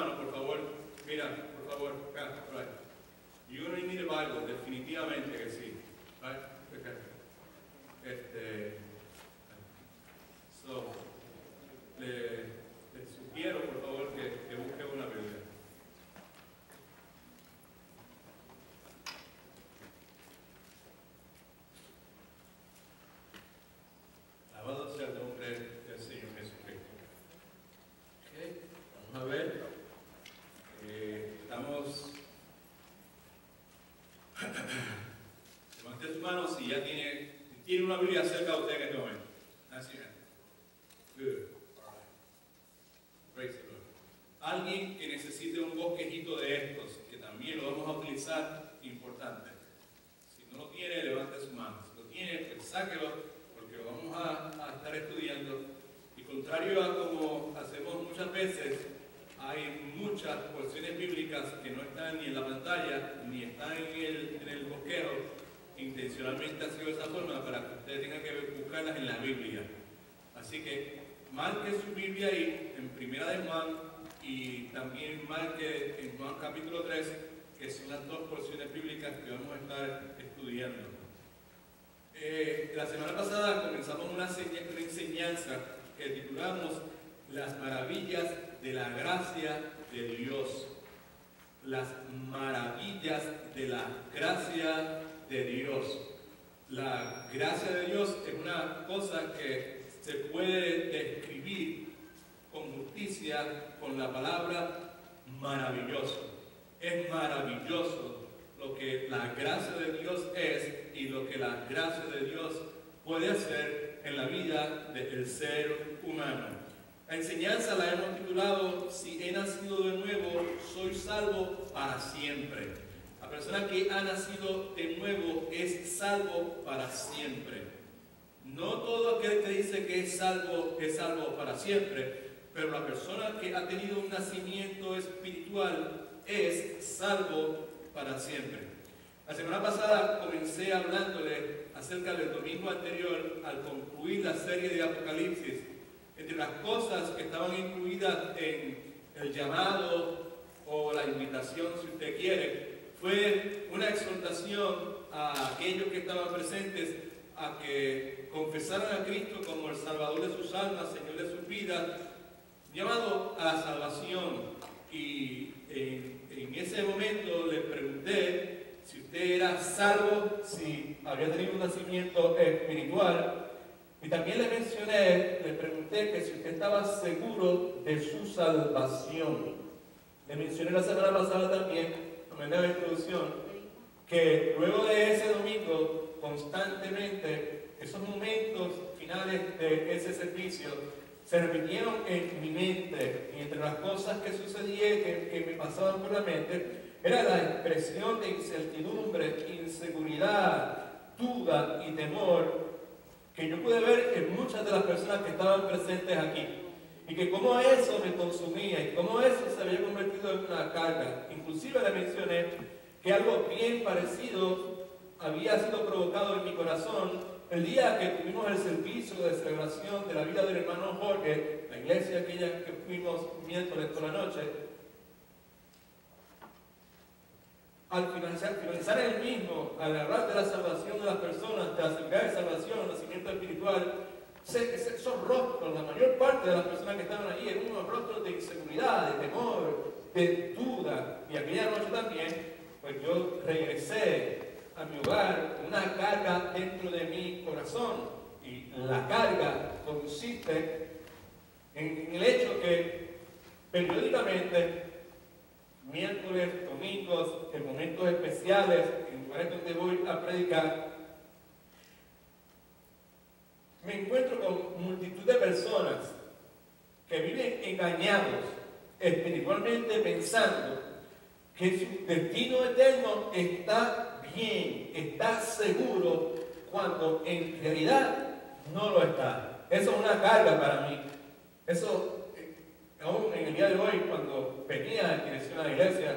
hermano, por favor, mira, por favor, acá, right. You're going to need a Bible, definitivamente que sí. Right? Okay. Le sugiero, por favor, que busque una Biblia. Alabado sea el nombre del Señor Jesucristo. Okay. Vamos a ver. Estamos. Levante sus manos si ya tiene una Biblia cerca de usted en este momento. Así es. Good. All right. Praise the Lord. Alguien que necesite un bosquejito de estos, que también lo vamos a utilizar, importante. Si no lo tiene, levante sus manos. Si lo tiene, pues sáquelo, porque lo vamos a estar estudiando. Y contrario a como hacemos muchas veces, hay muchas porciones bíblicas que no están ni en la pantalla, ni están en el bosquejo. Intencionalmente ha sido de esa forma para que ustedes tengan que buscarlas en la Biblia. Así que marque su Biblia ahí, en Primera de Juan, y también marque en Juan capítulo 3, que son las dos porciones bíblicas que vamos a estar estudiando. La semana pasada comenzamos una enseñanza que titulamos Las maravillas de la gracia de Dios. Las maravillas de la gracia de Dios. La gracia de Dios es una cosa que se puede describir con justicia con la palabra maravilloso. Es maravilloso lo que la gracia de Dios es y lo que la gracia de Dios puede hacer en la vida del ser humano. La enseñanza la hemos titulado Si he nacido de nuevo, soy salvo para siempre. La persona que ha nacido de nuevo es salvo para siempre. No todo aquel que dice que es salvo para siempre, pero la persona que ha tenido un nacimiento espiritual es salvo para siempre. La semana pasada comencé hablándole acerca del domingo anterior al concluir la serie de Apocalipsis. Entre las cosas que estaban incluidas en el llamado o la invitación, si usted quiere, fue una exhortación a aquellos que estaban presentes a que confesaran a Cristo como el Salvador de sus almas, Señor de sus vidas, llamado a la salvación. Y en ese momento le pregunté si usted era salvo, si había tenido un nacimiento espiritual. Y también le pregunté que si usted estaba seguro de su salvación. Le mencioné la semana pasada también, en la introducción, que luego de ese domingo, constantemente, esos momentos finales de ese servicio se repitieron en mi mente. Y entre las cosas que sucedían, que me pasaban por la mente, era la expresión de incertidumbre, inseguridad, duda y temor que yo pude ver en muchas de las personas que estaban presentes aquí. Y que cómo eso me consumía y cómo eso se había convertido en una carga. Inclusive le mencioné que algo bien parecido había sido provocado en mi corazón el día que tuvimos el servicio de celebración de la vida del hermano Jorge, la iglesia aquella que fuimos miércoles por la noche. Al finalizar el mismo, al hablar de la salvación de las personas, de la seguridad de salvación, el nacimiento espiritual, esos rostros, la mayor parte de las personas que estaban allí, eran unos rostros de inseguridad, de temor, de duda. Y aquella noche también, pues yo regresé a mi hogar con una carga dentro de mi corazón. Y la carga consiste en el hecho que periódicamente, miércoles, domingos, en momentos especiales, en lugares donde voy a predicar, me encuentro con multitud de personas que viven engañados espiritualmente pensando que su destino eterno está bien, está seguro, cuando en realidad no lo está. Eso es una carga para mí. Eso, aún en el día de hoy, cuando venía en dirección a la iglesia,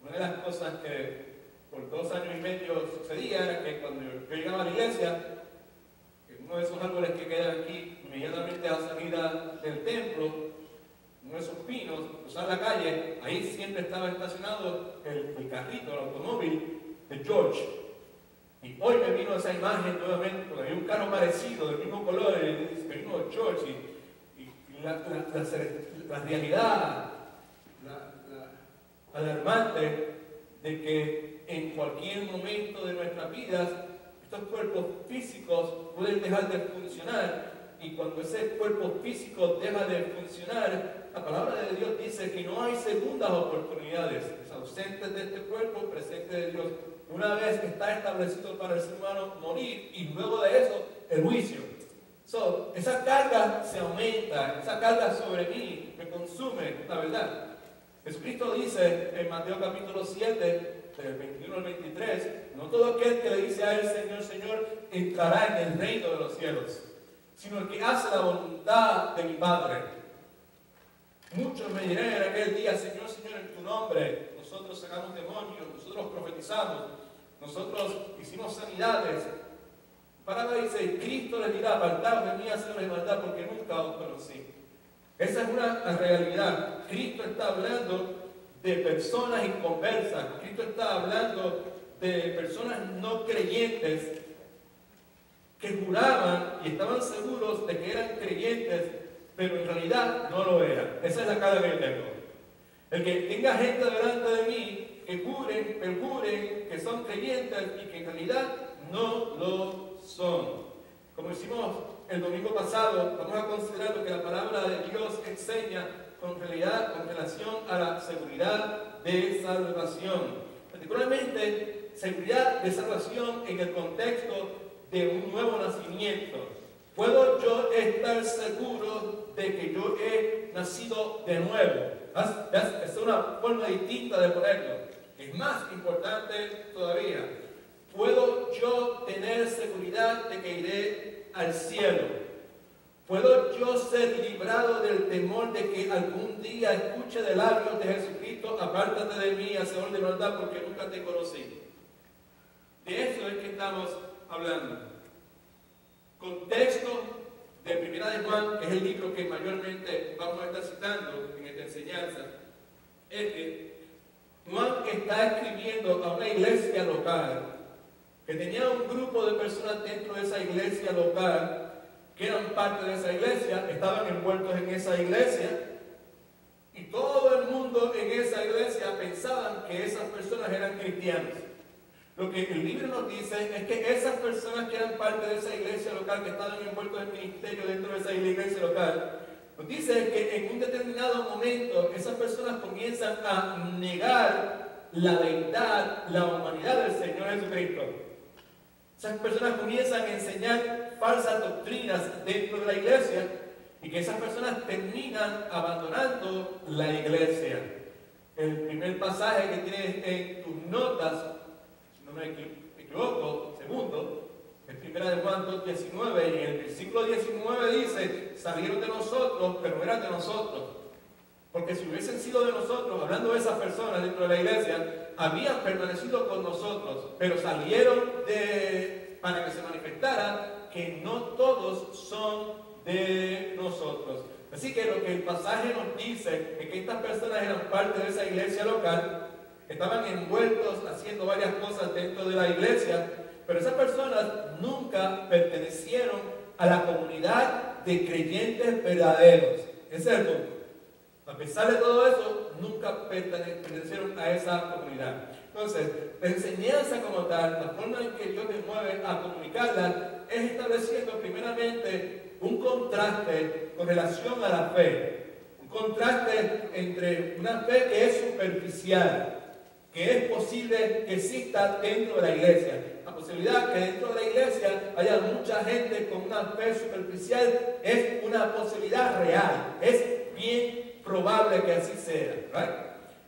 una de las cosas que por 2 años y medio sucedía era que cuando yo llegaba a la iglesia, en uno de esos árboles que quedan aquí, inmediatamente a la salida del templo, uno de esos pinos, cruzar la calle, ahí siempre estaba estacionado el carrito, el automóvil de George. Y hoy me vino esa imagen nuevamente, porque había un carro parecido, del mismo color, el vino de George, y la realidad alarmante de que en cualquier momento de nuestras vidas, estos cuerpos físicos pueden dejar de funcionar, y cuando ese cuerpo físico deja de funcionar, la palabra de Dios dice que no hay segundas oportunidades. Es ausente de este cuerpo, presente de Dios. Una vez está establecido para el ser humano morir, y luego de eso, el juicio. Esa carga se aumenta, esa carga sobre mí me consume, la verdad. Jesucristo dice en Mateo capítulo 7, del 21 al 23, no todo aquel que le dice a él, Señor, Señor, entrará en el reino de los cielos, sino el que hace la voluntad de mi Padre. Muchos me dirán en aquel día, Señor, Señor, en tu nombre, nosotros sacamos demonios, nosotros profetizamos, nosotros hicimos sanidades. Palabra dice, Cristo les dirá, apartaos de mí, hacedores maldad, porque nunca os conocí. Esa es una realidad. Cristo está hablando de personas inconversas. Cristo está hablando de personas no creyentes que juraban y estaban seguros de que eran creyentes, pero en realidad no lo eran. Esa es la cara que yo tengo. El que tenga gente delante de mí que juren, perjuren que son creyentes y que en realidad no lo son. Como hicimos el domingo pasado, vamos a considerar lo que la palabra de Dios enseña con relación a la seguridad de salvación. Particularmente, seguridad de salvación en el contexto de un nuevo nacimiento. ¿Puedo yo estar seguro de que yo he nacido de nuevo? Es una forma distinta de ponerlo. Es más importante todavía. ¿Puedo yo tener seguridad de que iré al cielo? ¿Puedo yo ser librado del temor de que algún día escuche de labios de Jesucristo, apártate de mí, hacedor de maldad, porque nunca te conocí? De eso es que estamos hablando. Contexto de Primera de Juan, que es el libro que mayormente vamos a estar citando en esta enseñanza, es que Juan está escribiendo a una iglesia local que tenía un grupo de personas dentro de esa iglesia local que eran parte de esa iglesia, estaban envueltos en esa iglesia, y todo el mundo en esa iglesia pensaban que esas personas eran cristianos. Lo que el libro nos dice es que esas personas que eran parte de esa iglesia local, que estaban envueltos en ministerio dentro de esa iglesia local, nos dice que en un determinado momento esas personas comienzan a negar la deidad, la humanidad del Señor Jesucristo. Esas personas comienzan a enseñar falsas doctrinas dentro de la iglesia, y que esas personas terminan abandonando la iglesia. El primer pasaje que tienes en tus notas, si no me equivoco, segundo, es Primera de Juan 2:19, y en el versículo 19 dice, salieron de nosotros, pero no eran de nosotros. Porque si hubiesen sido de nosotros, hablando de esas personas dentro de la iglesia, habían permanecido con nosotros, pero salieron para que se manifestara que no todos son de nosotros. Así que lo que el pasaje nos dice es que estas personas eran parte de esa iglesia local, estaban envueltos haciendo varias cosas dentro de la iglesia, pero esas personas nunca pertenecieron a la comunidad de creyentes verdaderos. Ese es el punto. A pesar de todo eso, nunca pertenecieron a esa comunidad. Entonces, la enseñanza como tal, la forma en que Dios me mueve a comunicarla, es estableciendo primeramente un contraste con relación a la fe. Un contraste entre una fe que es superficial, que es posible que exista dentro de la iglesia. La posibilidad que dentro de la iglesia haya mucha gente con una fe superficial es una posibilidad real. Es bien probable que así sea, ¿right?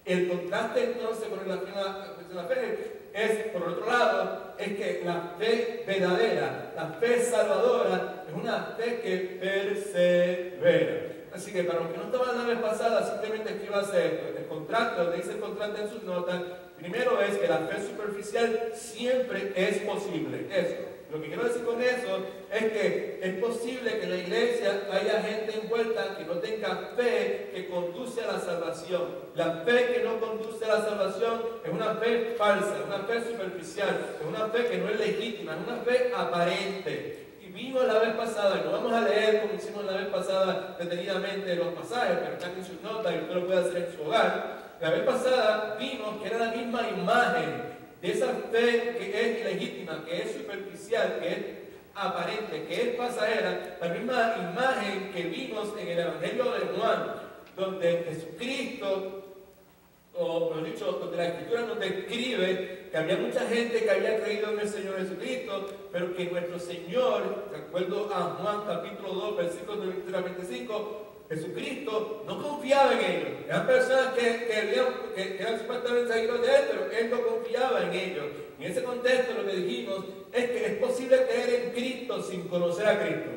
El contraste entonces con relación a la fe es, por otro lado, es que la fe verdadera, la fe salvadora, es una fe que persevera. Así que para los que no estaban la vez pasada, simplemente escriba esto. El contraste, donde dice el contraste en sus notas, primero es que la fe superficial siempre es posible. Eso. Lo que quiero decir con eso es que es posible que en la iglesia haya gente envuelta que no tenga fe que conduce a la salvación. La fe que no conduce a la salvación es una fe falsa, es una fe superficial, es una fe que no es legítima, es una fe aparente. Y vimos la vez pasada, y lo vamos a leer como hicimos la vez pasada detenidamente los pasajes, pero están en sus notas y usted lo puede hacer en su hogar. La vez pasada vimos que era la misma imagen de esa fe que es ilegítima, que es superficial, que es aparente, que es pasajera, la misma imagen que vimos en el Evangelio de Juan, donde Jesucristo, o mejor dicho, donde la Escritura nos describe que había mucha gente que había creído en el Señor Jesucristo, pero que nuestro Señor, de acuerdo a Juan capítulo 2, versículos 23 a 25, Jesucristo no confiaba en ellos. Eran personas que eran supuestamente seguidores de Él, pero Él no confiaba en ellos. En ese contexto lo que dijimos es que es posible creer en Cristo sin conocer a Cristo.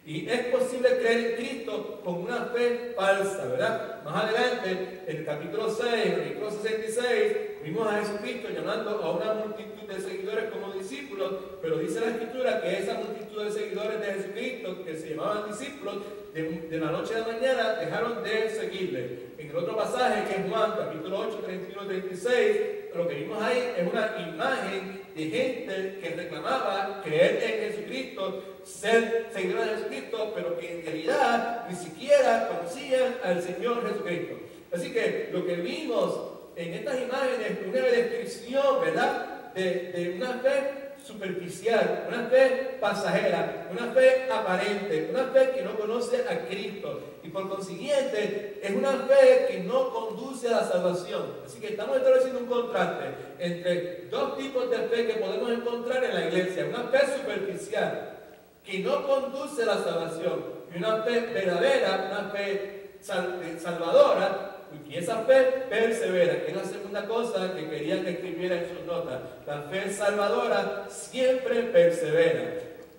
Y es posible creer en Cristo con una fe falsa, ¿verdad? Más adelante, en el capítulo 6, en el versículo 66, vimos a Jesucristo llamando a una multitud de seguidores como discípulos, pero dice la Escritura que esa multitud de seguidores de Jesucristo, que se llamaban discípulos, de la noche a la mañana dejaron de seguirle. En el otro pasaje, que es Juan, capítulo 8, 31, 36, lo que vimos ahí es una imagen de gente que reclamaba creer en Jesucristo, ser seguidores de Jesucristo, pero que en realidad ni siquiera conocían al Señor Jesucristo. Así que lo que vimos en estas imágenes es una descripción, ¿verdad?, de una fe superficial, una fe pasajera, una fe aparente, una fe que no conoce a Cristo y por consiguiente es una fe que no conduce a la salvación. Así que estamos estableciendo un contraste entre dos tipos de fe que podemos encontrar en la iglesia: una fe superficial que no conduce a la salvación y una fe verdadera, una fe salvadora, y esa fe persevera, que es la segunda cosa que quería que escribiera en sus notas. La fe salvadora siempre persevera.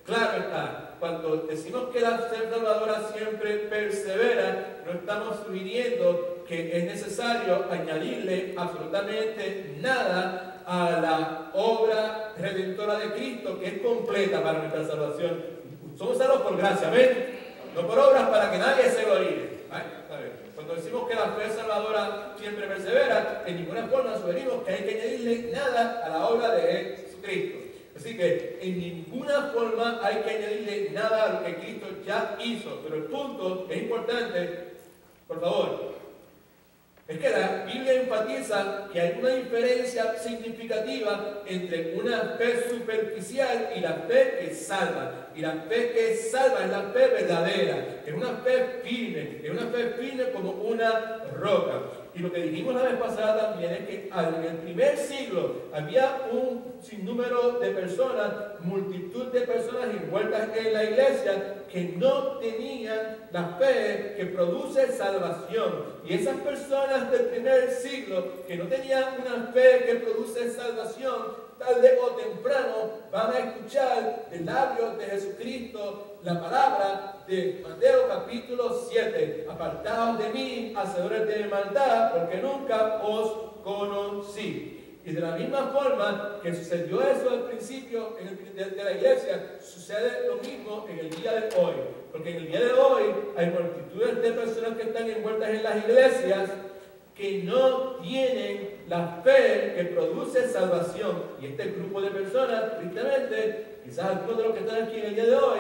Claro está, cuando decimos que la fe salvadora siempre persevera, no estamos sugiriendo que es necesario añadirle absolutamente nada a la obra redentora de Cristo, que es completa para nuestra salvación. Somos salvos por gracia, ¿ven? No por obras para que nadie se gloríe. Cuando decimos que la fe salvadora siempre persevera, en ninguna forma sugerimos que hay que añadirle nada a la obra de Jesucristo. Así que en ninguna forma hay que añadirle nada a lo que Cristo ya hizo. Pero el punto es importante, por favor, es que la Biblia enfatiza que hay una diferencia significativa entre una fe superficial y la fe que salva. Y la fe que salva es la fe verdadera, es una fe firme como una roca. Y lo que dijimos la vez pasada también es que en el primer siglo había un sinnúmero de personas, multitud de personas envueltas en la iglesia que no tenían la fe que produce salvación. Y esas personas del primer siglo que no tenían una fe que produce salvación, tarde o temprano van a escuchar de labios de Jesucristo la palabra de Mateo capítulo 7. Apartaos de mí, hacedores de maldad, porque nunca os conocí. Y de la misma forma que sucedió eso al principio de la iglesia, sucede lo mismo en el día de hoy. Porque en el día de hoy hay multitudes de personas que están envueltas en las iglesias que no tienen la fe que produce salvación. Y este grupo de personas, tristemente, quizás algunos de los que están aquí en el día de hoy,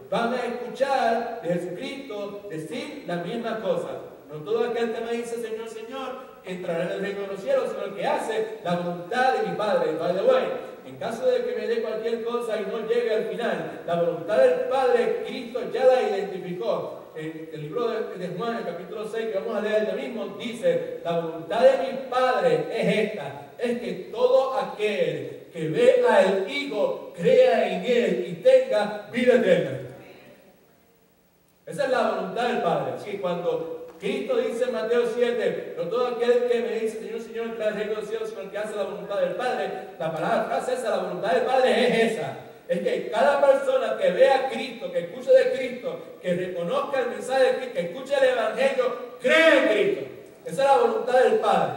van a escuchar de Jesucristo decir la misma cosa. No todo aquel que me dice Señor, Señor, entrará en el reino de los cielos, sino el que hace la voluntad de mi Padre. By the way, en caso de que me dé cualquier cosa y no llegue al final, la voluntad del Padre, Cristo ya la identificó. En el libro de Juan, el capítulo 6, que vamos a leer ya mismo, dice: la voluntad de mi Padre es esta, es que todo aquel que ve al Hijo crea en Él y tenga vida eterna. Esa es la voluntad del Padre. Así que cuando Cristo dice en Mateo 7, no todo aquel que me dice Señor, Señor, entra en el reino de los cielos, sino el que hace la voluntad del Padre, la palabra frase esa, la voluntad del Padre es esa. Es que cada persona que vea a Cristo, que escuche de Cristo, que reconozca el mensaje de Cristo, que escuche el Evangelio, cree en Cristo. Esa es la voluntad del Padre.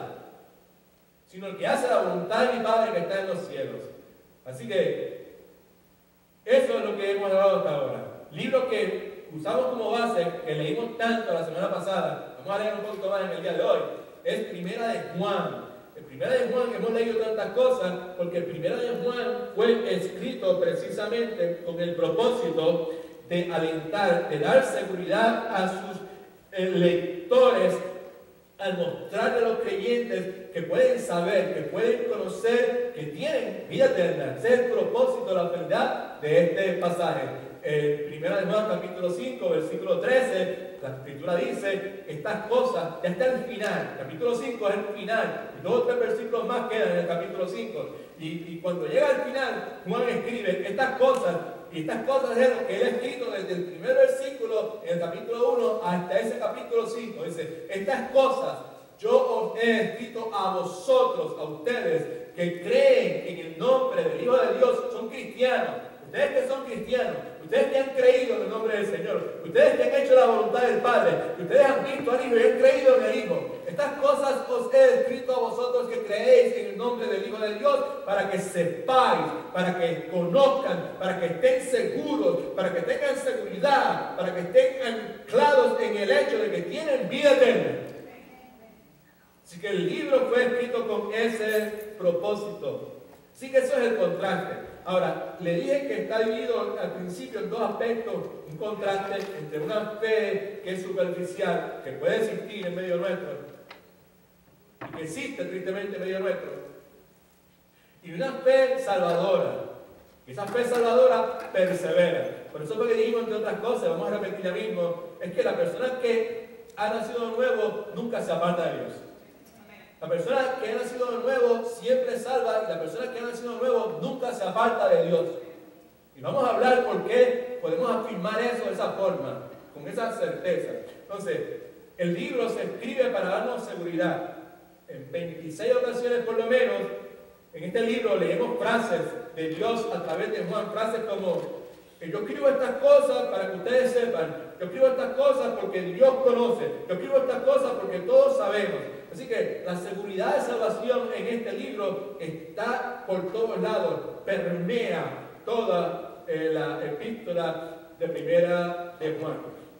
Sino el que hace la voluntad de mi Padre que está en los cielos. Así que Eso es lo que hemos hablado hasta ahora. Libro que usamos como base, que leímos tanto la semana pasada, vamos a leer un poquito más en el día de hoy, es Primera de Juan. En Primera de Juan hemos leído tantas cosas porque Primera de Juan fue escrito precisamente con el propósito de alentar, de dar seguridad a sus lectores, al mostrarle a los creyentes que pueden saber, que pueden conocer, que tienen vida eterna. Ese es el propósito, la verdad de este pasaje. En Primera de Juan capítulo 5, versículo 13, la escritura dice, estas cosas, ya está el final, capítulo 5 es el final, y 2 o 3 versículos más quedan en el capítulo 5, y cuando llega al final, Juan escribe, estas cosas es lo que él ha escrito desde el primer versículo, en el capítulo 1, hasta ese capítulo 5, dice, estas cosas yo os he escrito a vosotros, a ustedes, que creen en el nombre del Hijo de Dios, son cristianos. Ustedes que son cristianos, ustedes que han creído en el nombre del Señor, ustedes que han hecho la voluntad del Padre, ustedes han visto al Hijo y han creído en el Hijo. Estas cosas os he escrito a vosotros que creéis en el nombre del Hijo de Dios, para que sepáis, para que conozcan, para que estén seguros, para que tengan seguridad, para que estén anclados en el hecho de que tienen vida eterna. Así que el libro fue escrito con ese propósito. Así que eso es el contraste. Ahora, le dije que está dividido al principio en dos aspectos, un contraste entre una fe que es superficial, que puede existir en medio nuestro, y que existe tristemente en medio nuestro, y una fe salvadora. Esa fe salvadora persevera. Por eso lo que dijimos, entre otras cosas, vamos a repetir ya mismo, es que la persona que ha nacido de nuevo nunca se aparta de Dios. La persona que ha nacido de nuevo siempre es salva, y la persona que ha nacido de nuevo nunca se aparta de Dios. Y vamos a hablar por qué podemos afirmar eso de esa forma, con esa certeza. Entonces, el libro se escribe para darnos seguridad. En 26 ocasiones por lo menos, en este libro leemos frases de Dios a través de Juan, frases como, yo escribo estas cosas para que ustedes sepan, yo escribo estas cosas porque Dios conoce, yo escribo estas cosas porque todos sabemos. Así que la seguridad de salvación en este libro está por todos lados, permea toda la epístola de Primera de Juan.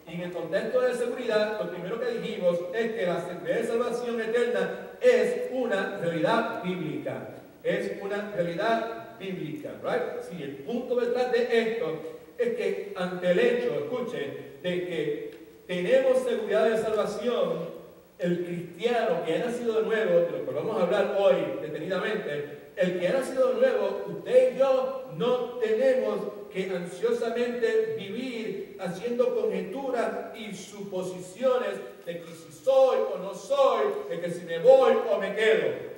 Y en el contexto de seguridad, lo primero que dijimos es que la seguridad de salvación eterna es una realidad bíblica. Es una realidad bíblica, ¿right? Sí, el punto detrás de esto es que ante el hecho, escuche, de que tenemos seguridad de salvación, el cristiano que ha nacido de nuevo, de lo que vamos a hablar hoy detenidamente, el que ha nacido de nuevo, usted y yo no tenemos que ansiosamente vivir haciendo conjeturas y suposiciones de que si soy o no soy, de que si me voy o me quedo.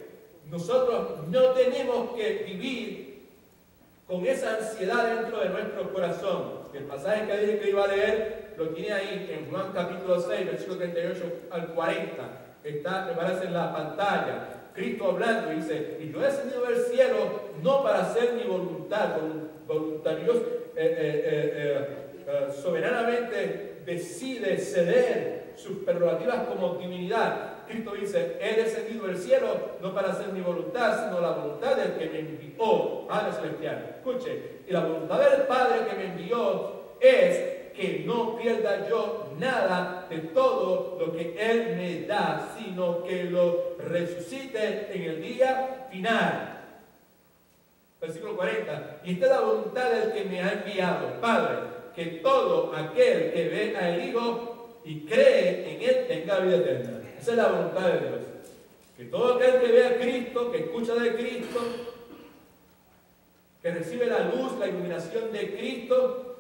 Nosotros no tenemos que vivir con esa ansiedad dentro de nuestro corazón. El pasaje que dije que iba a leer lo tiene ahí en Juan capítulo 6, versículo 38 al 40. Está, me parece, en la pantalla. Cristo hablando, dice, y yo he descendido del cielo no para hacer mi voluntad, Dios soberanamente decide ceder sus prerrogativas como divinidad. Cristo dice, he descendido del cielo no para hacer mi voluntad, sino la voluntad del que me envió, Padre Celestial. Escuche, y la voluntad del Padre que me envió es que no pierda yo nada de todo lo que Él me da, sino que lo resucite en el día final. Versículo 40. Y esta es la voluntad del que me ha enviado, Padre, que todo aquel que ve al Hijo y cree en Él tenga vida eterna. Esa es la voluntad de Dios. Que todo aquel que ve a Cristo, que escucha de Cristo, que recibe la luz, la iluminación de Cristo,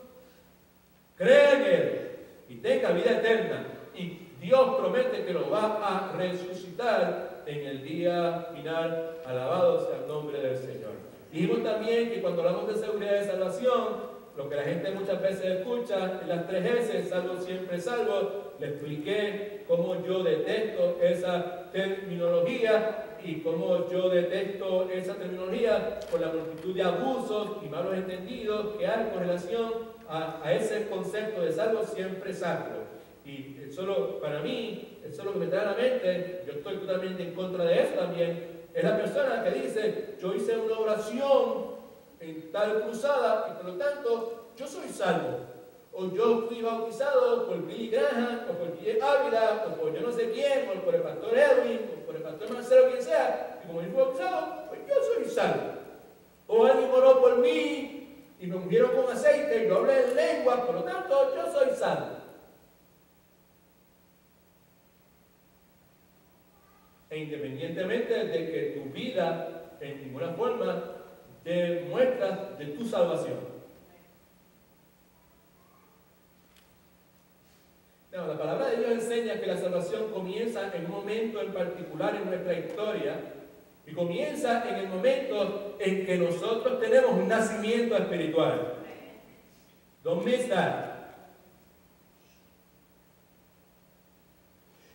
cree en Él y tenga vida eterna. Y Dios promete que lo va a resucitar en el día final. Alabado sea el nombre del Señor. Dijimos también que cuando hablamos de seguridad de salvación, lo que la gente muchas veces escucha en las 3 S, salvo siempre salvo, le expliqué cómo yo detesto esa terminología y cómo yo detesto esa terminología por la multitud de abusos y malos entendidos que hay con relación a ese concepto de salvo siempre salvo. Y solo para mí, eso es lo que me trae a la mente, yo estoy totalmente en contra de eso también, es la persona que dice, yo hice una oración en tal cruzada y por lo tanto yo soy salvo. O yo fui bautizado por Billy Graham, o por Guillermo Ávila, o por yo no sé quién, o por el pastor Edwin, o por el pastor Marcelo, quien sea, y como yo fui bautizado, pues yo soy salvo. O alguien oró por mí y me ungieron con aceite y yo hablé en lengua, por lo tanto yo soy salvo. E independientemente de que tu vida en ninguna forma demuestra de tu salvación. No, la palabra de Dios enseña que la salvación comienza en un momento en particular en nuestra historia y comienza en el momento en que nosotros tenemos un nacimiento espiritual. Don't miss that.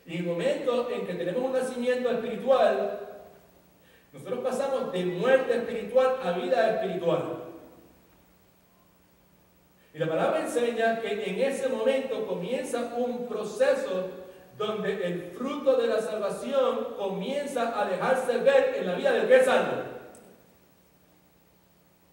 Y en el momento en que tenemos un nacimiento espiritual, nosotros pasamos de muerte espiritual a vida espiritual. Y la palabra enseña que en ese momento comienza un proceso donde el fruto de la salvación comienza a dejarse ver en la vida del que es salvo.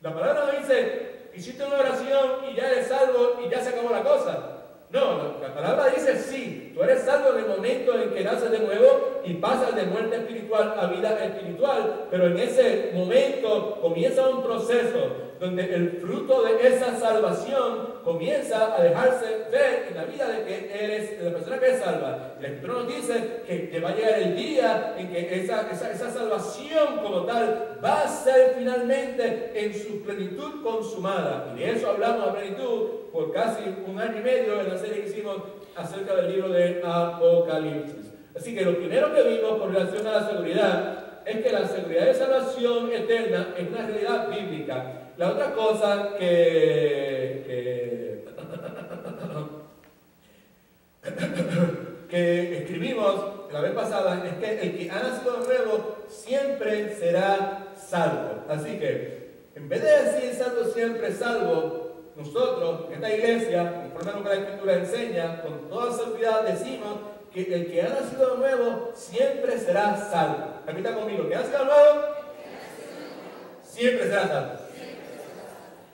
La palabra no dice, hiciste una oración y ya eres salvo y ya se acabó la cosa. No, la palabra dice sí, tú eres salvo en el momento en que naces de nuevo y pasas de muerte espiritual a vida espiritual, pero en ese momento comienza un proceso donde el fruto de esa salvación comienza a dejarse ver en la vida de que eres, de la persona que es salva. El Escritura nos dice que va a llegar el día en que esa salvación como tal va a ser finalmente en su plenitud consumada. Y de eso hablamos a plenitud por casi 1 año y medio en la serie que hicimos acerca del libro de Apocalipsis. Así que lo primero que vimos con relación a la seguridad es que la seguridad de salvación eterna es una realidad bíblica. La otra cosa que escribimos la vez pasada es que el que ha nacido de nuevo siempre será salvo. Así que, en vez de decir salvo siempre salvo, nosotros, en esta iglesia, conforme a lo que la Escritura enseña, con toda seguridad decimos que el que ha nacido de nuevo siempre será salvo. Repita conmigo, ¿el que ha nacido de nuevo? Siempre será salvo.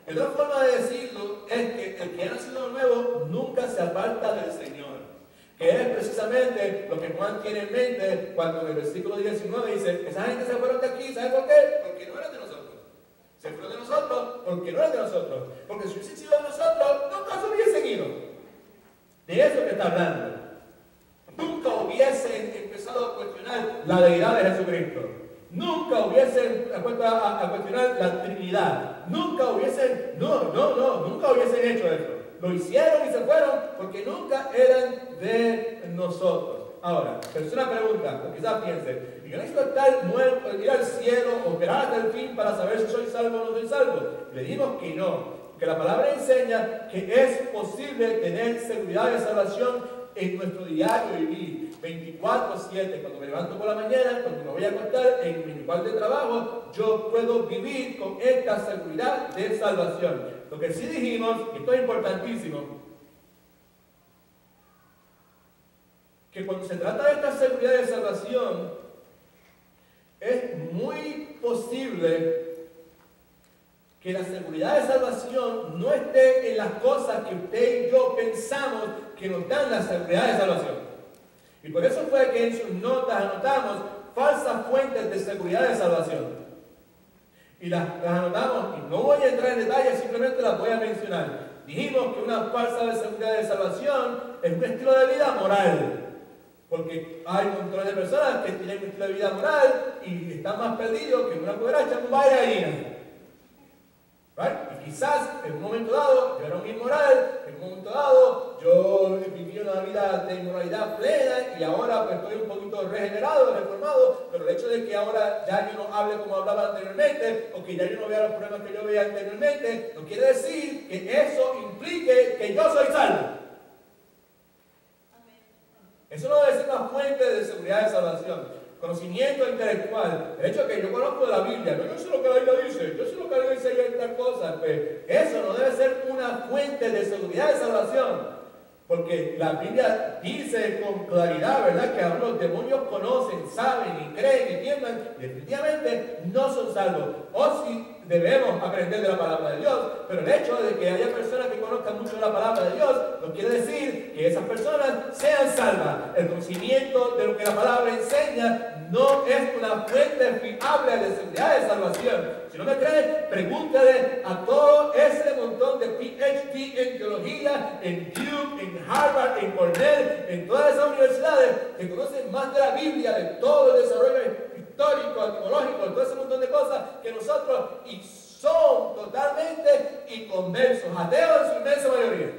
Y otra forma de decirlo es que el que ha nacido de nuevo nunca se aparta del Señor. Que es precisamente lo que Juan tiene en mente cuando en el versículo 19 dice, esa gente se fueron de aquí, ¿sabe por qué? Porque no eran de nosotros. Se fueron de nosotros porque no eran de nosotros. Porque si hubiesen sido de nosotros, nunca se hubiesen ido. De eso que está hablando. Nunca hubiesen empezado a cuestionar la deidad de Jesucristo. Nunca hubiesen puesto a cuestionar la Trinidad. Nunca hubiesen, nunca hubiesen hecho eso. Lo hicieron y se fueron porque nunca eran de nosotros. Ahora, pero es una pregunta, o quizás piensen, yo necesito estar muerto, ir al cielo, o esperar hasta el fin para saber si soy salvo o no soy salvo. Le dimos que no, que la palabra enseña que es posible tener seguridad de salvación en nuestro diario vivir, 24/7, cuando me levanto por la mañana, cuando me voy a acostar, en mi lugar de trabajo, yo puedo vivir con esta seguridad de salvación. Lo que sí dijimos, y esto es importantísimo, que cuando se trata de esta seguridad de salvación, es muy posible que la seguridad de salvación no esté en las cosas que usted y yo pensamos que nos dan la seguridad de salvación. Y por eso fue que en sus notas anotamos falsas fuentes de seguridad de salvación. Y las anotamos, y no voy a entrar en detalle, simplemente las voy a mencionar. Dijimos que una falsa de seguridad de salvación es un estilo de vida moral. Porque hay un montón de personas que tienen un estilo de vida moral y están más perdidos que una cucaracha en un baile de gallina. ¿Right? Y quizás en un momento dado yo era un inmoral, en un momento dado yo viví una vida de inmoralidad plena y ahora pues estoy un poquito regenerado, reformado, pero el hecho de que ahora ya yo no hable como hablaba anteriormente o que ya yo no vea los problemas que yo veía anteriormente, no quiere decir que eso implique que yo soy salvo. Eso no debe ser una fuente de seguridad de salvación. Conocimiento intelectual, el hecho de que yo conozco de la Biblia, no yo sé lo que la Biblia dice, yo sé lo que la Biblia dice y tal cosa, pues eso no debe ser una fuente de seguridad de salvación. Porque la Biblia dice con claridad, ¿verdad?, que aún los demonios conocen, saben y creen y tiemblan, definitivamente no son salvos. O si debemos aprender de la palabra de Dios, pero el hecho de que haya personas que conozcan mucho la palabra de Dios no quiere decir que esas personas sean salvas. El conocimiento de lo que la palabra enseña no es una fuente fiable de seguridad de salvación. Si no me creen, pregúntale a todo ese montón de PhD en teología, en Duke, en Harvard, en Cornell, en todas esas universidades que conocen más de la Biblia, de todo el desarrollo histórico, etimológico, todo ese montón de cosas que nosotros, y son totalmente inconversos, ateos en su inmensa mayoría.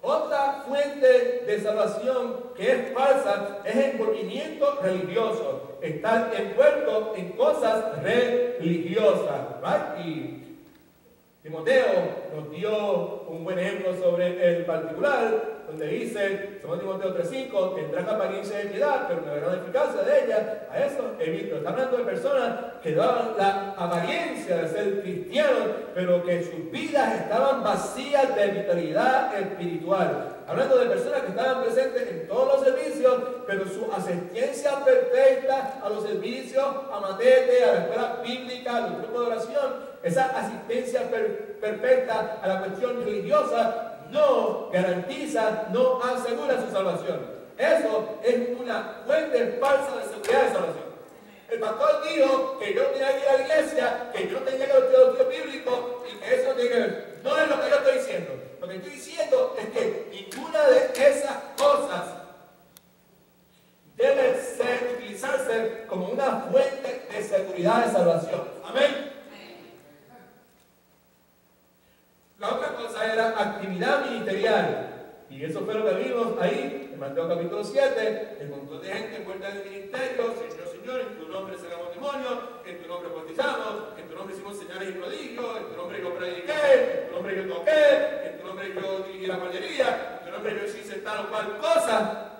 Otra fuente de salvación que es falsa es envolvimiento religioso, estar envuelto en cosas religiosas, ¿right? Y Timoteo nos dio un buen ejemplo sobre el particular, donde dice, 2 Timoteo 3:5, tendrán apariencia de piedad, pero no verán la eficacia de ella. A eso evito. Está hablando de personas que daban la apariencia de ser cristianos, pero que sus vidas estaban vacías de vitalidad espiritual. Hablando de personas que estaban presentes en todos los servicios, pero su asistencia perfecta a los servicios, a Matete, a la escuela bíblica, a los grupos de oración, esa asistencia perfecta a la cuestión religiosa, no garantiza, no asegura su salvación. Eso es una fuente falsa de seguridad de salvación. El pastor dijo que yo tenía que ir a la iglesia, que yo tenía que ir a los estudios bíblicos y que eso no tiene que ver. No es lo que yo estoy diciendo. Lo que estoy diciendo es que ninguna de esas cosas debe utilizarse como una fuente de seguridad de salvación. Amén. La otra cosa era actividad ministerial. Y eso fue lo que vimos ahí, en Mateo capítulo 7, el montón de gente envuelta en el ministerio. Señor, en tu nombre sacamos demonios, en tu nombre bautizamos, en tu nombre hicimos señales y prodigios, en tu nombre yo prediqué, en tu nombre yo toqué, en tu nombre yo dirigí la mayoría, en tu nombre yo hice tal o cual cosa.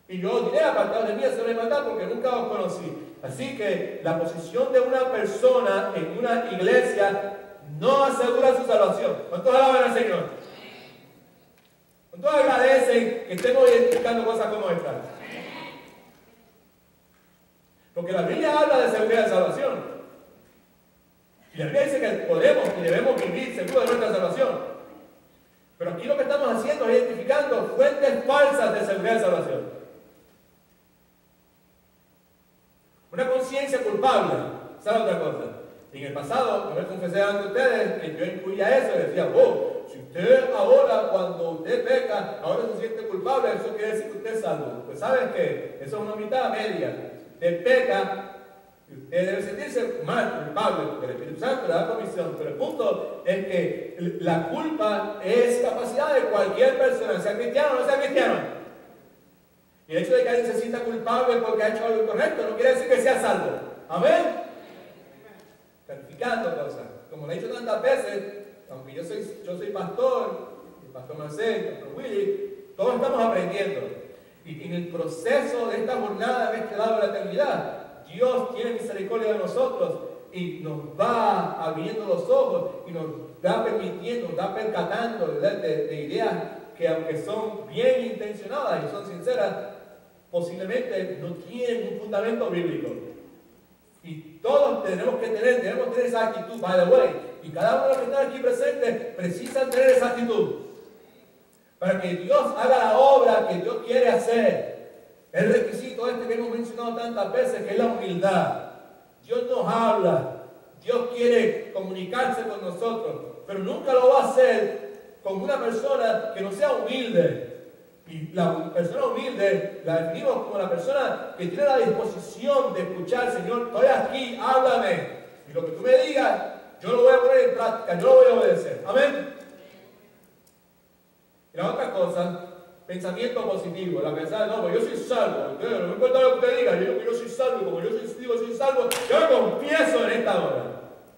Y yo diré, apartados de mí, se me matar porque nunca os conocí. Así que la posición de una persona en una iglesia no asegura su salvación. ¿Cuántos alaban al Señor? ¿Cuántos agradecen que estemos identificando cosas como esta? Porque la Biblia habla de seguridad de salvación. Y la Biblia dice que podemos y debemos vivir seguros de nuestra salvación. Pero aquí lo que estamos haciendo es identificando fuentes falsas de seguridad de salvación. Una conciencia culpable, esa es otra cosa. En el pasado, yo me confesé ante ustedes que yo incluía eso y decía, si usted ahora, cuando usted peca, ahora se siente culpable, eso quiere decir que usted es salvo. Pues ¿sabes qué? Eso es una mitad media. Usted peca, usted debe sentirse mal, culpable, porque el Espíritu Santo le da comisión. Pero el punto es que la culpa es capacidad de cualquier persona, sea cristiano o no sea cristiano. Y el hecho de que alguien se sienta culpable porque ha hecho algo incorrecto no quiere decir que sea salvo. Amén. Clarificando cosas. Como le he dicho tantas veces, aunque yo soy pastor, el pastor Marcel, el pastor Willy, todos estamos aprendiendo. Y en el proceso de esta jornada, en este lado de la eternidad, Dios tiene misericordia de nosotros y nos va abriendo los ojos y nos va permitiendo, nos va percatando de ideas que, aunque son bien intencionadas y son sinceras, posiblemente no tienen un fundamento bíblico. Y todos debemos tener esa actitud, by the way. Y cada uno de los que están aquí presentes precisan tener esa actitud. Para que Dios haga la obra que Dios quiere hacer. El requisito que hemos mencionado tantas veces, que es la humildad. Dios nos habla. Dios quiere comunicarse con nosotros. Pero nunca lo va a hacer con una persona que no sea humilde. Y la persona humilde la definimos como la persona que tiene la disposición de escuchar, Señor, estoy aquí, háblame. Y lo que tú me digas, yo lo voy a poner en práctica, yo lo voy a obedecer. Amén. Y la otra cosa, pensamiento positivo. La pensada, no, pues yo soy salvo. No me importa lo que usted diga, yo digo que yo soy salvo. Y como yo soy salvo, yo me confieso en esta hora.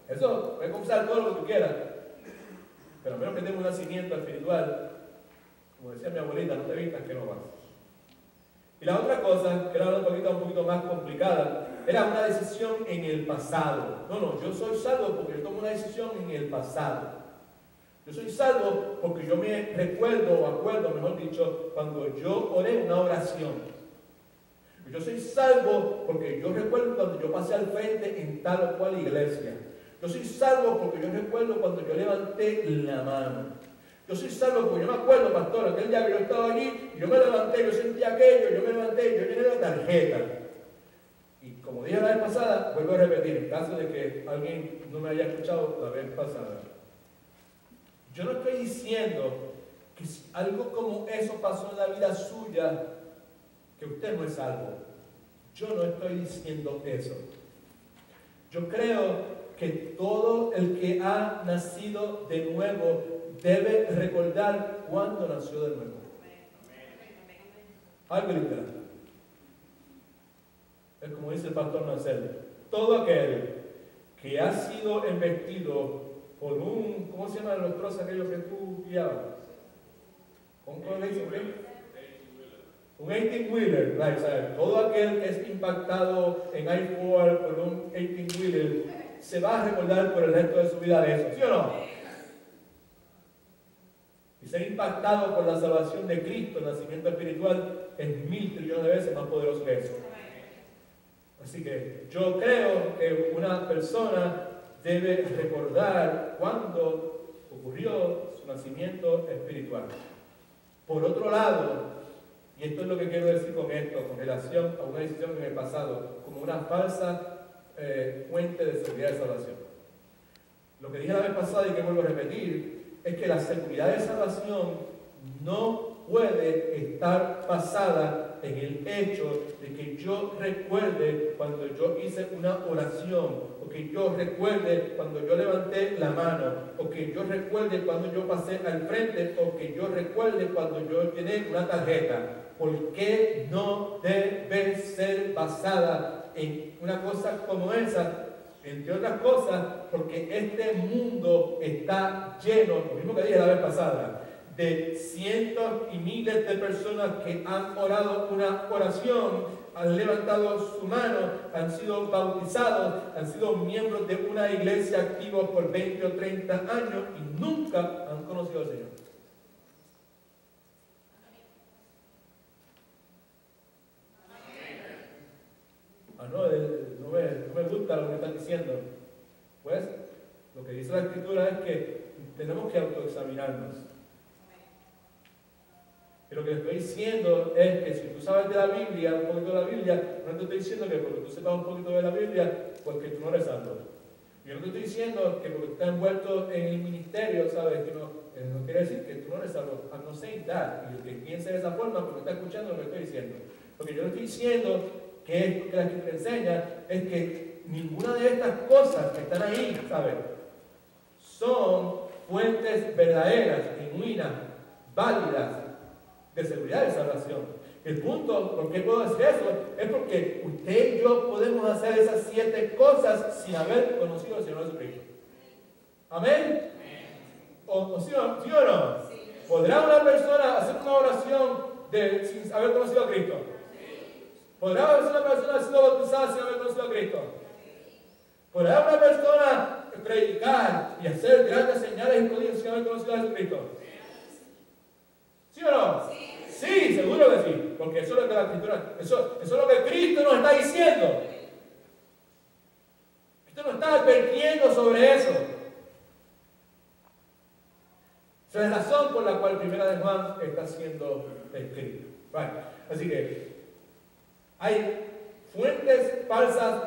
Eso, puedes confesar todo lo que tú quieras. Pero a menos que tenga un nacimiento espiritual, como decía mi abuelita, no te vistas que no vas. Y la otra cosa, que era un poquito más complicada, era una decisión en el pasado. No, yo soy salvo porque yo tomo una decisión en el pasado. Yo soy salvo porque yo me recuerdo o acuerdo, mejor dicho, cuando yo oré una oración. Yo soy salvo porque yo recuerdo cuando yo pasé al frente en tal o cual iglesia. Yo soy salvo porque yo recuerdo cuando yo levanté la mano. Yo soy salvo porque yo me acuerdo, pastor, aquel día que yo estaba allí, yo me levanté, yo sentí aquello, yo me levanté, yo llené la tarjeta. Y como dije la vez pasada, vuelvo a repetir, en caso de que alguien no me haya escuchado la vez pasada. Yo no estoy diciendo que si algo como eso pasó en la vida suya, que usted no es salvo. Yo no estoy diciendo eso. Yo creo que todo el que ha nacido de nuevo debe recordar cuándo nació de nuevo. Algo literal. Es como dice el pastor Marcelo. Todo aquel que ha sido embestido por un, ¿cómo se llaman los trozos aquellos que tú guiabas? ¿Cómo le dicen? Un 18-wheeler, right? O sea, todo aquel que es impactado en I-4 por un 18-wheeler se va a recordar por el resto de su vida de eso, ¿sí o no? Y ser impactado por la salvación de Cristo, el nacimiento espiritual, es 1000 trillones de veces más poderoso que eso. Así que yo creo que una persona debe recordar cuándo ocurrió su nacimiento espiritual. Por otro lado, y esto es lo que quiero decir con esto, con relación a una decisión en el pasado, como una falsa fuente de seguridad de salvación. Lo que dije la vez pasada y que vuelvo a repetir, es que la seguridad de salvación no puede estar basada en el hecho de que yo recuerde cuando yo hice una oración, o que yo recuerde cuando yo levanté la mano, o que yo recuerde cuando yo pasé al frente, o que yo recuerde cuando yo llené una tarjeta. ¿Por qué no debe ser basada en una cosa como esa? Entre otras cosas, porque este mundo está lleno, lo mismo que dije la vez pasada, de cientos y miles de personas que han orado una oración, han levantado su mano, han sido bautizados, han sido miembros de una iglesia activos por 20 o 30 años y nunca han conocido al Señor. No me gusta lo que están diciendo. Pues, lo que dice la Escritura es que tenemos que autoexaminarnos. Y lo que estoy diciendo es que si tú sabes de la Biblia, un poquito de la Biblia, no te estoy diciendo que porque tú sepas un poquito de la Biblia, porque tú no eres salvo. Yo no te estoy diciendo que porque tú estás envuelto en el ministerio, sabes, que no quiere decir que tú no eres salvo. I'm not saying that. Y el que piense de esa forma, porque está escuchando lo que estoy diciendo. Lo que yo le estoy diciendo, que es lo que la Escritura enseña, es que ninguna de estas cosas que están ahí, ¿sabes? Son fuentes verdaderas, genuinas, válidas, de seguridad de salvación. El punto, ¿por qué puedo decir eso? Es porque usted y yo podemos hacer esas 7 cosas sin haber conocido al Señor Jesucristo. ¿Amén? ¿O sí o no? ¿Podrá una persona hacer una oración sin haber conocido a Cristo? ¿Podrá una persona haber sido bautizada sin haber conocido a Cristo? ¿Podrá una persona predicar y hacer grandes señales y prodigios sin haber conocido a Jesucristo? ¿Sí o no? Sí, seguro que sí, porque eso es lo que la Escritura, eso es lo que Cristo nos está diciendo. Cristo nos está advirtiendo sobre eso. Esa es la razón por la cual Primera de Juan está siendo escrita. Bueno, así que hay fuentes falsas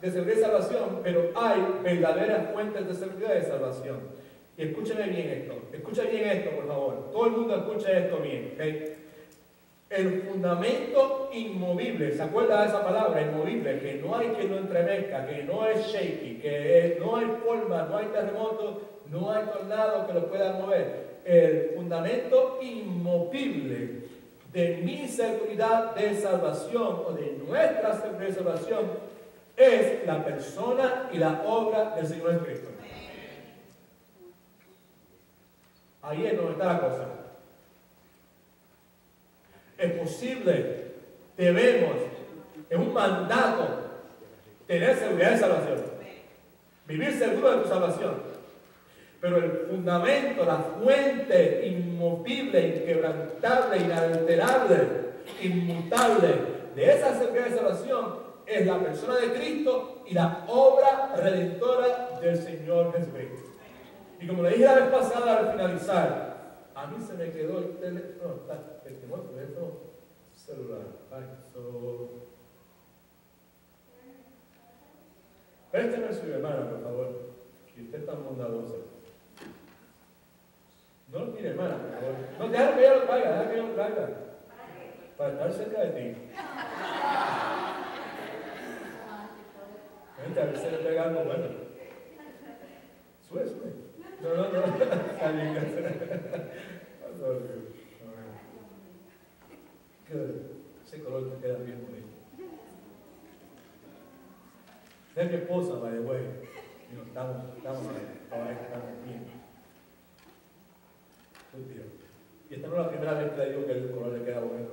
de seguridad de salvación, pero hay verdaderas fuentes de seguridad de salvación. Y escúchame bien esto, por favor. Todo el mundo escuche esto bien, ¿okay? El fundamento inmovible, ¿se acuerda de esa palabra? Inmovible, que no hay quien lo entremezca, que no es shaky, no hay forma, no hay terremoto, no hay tornado que lo pueda mover. El fundamento inmovible de mi seguridad de salvación o de nuestra seguridad de salvación es la persona y la obra del Señor Jesucristo. Ahí es donde está la cosa. Es posible, debemos, es un mandato tener seguridad de salvación. Vivir seguro de tu salvación. Pero el fundamento, la fuente inmovible, inquebrantable, inalterable, inmutable de esa seguridad de salvación es la persona de Cristo y la obra redentora del Señor Jesucristo. Y como le dije la vez pasada al finalizar, a mí se me quedó el teléfono celular. Présteme a su hermana, por favor, que usted está bondadosa. No lo mire, hermana, por favor. No, déjame que yo lo traiga, déjame que yo lo traiga. Para estar cerca de ti. Vente, a ver si le pega algo bueno. Sube. No. Está bien, ese color te queda bien bonito. Es mi esposa, by the way. Estamos bien. Y esta no es la primera vez que le digo que el color le queda bonito.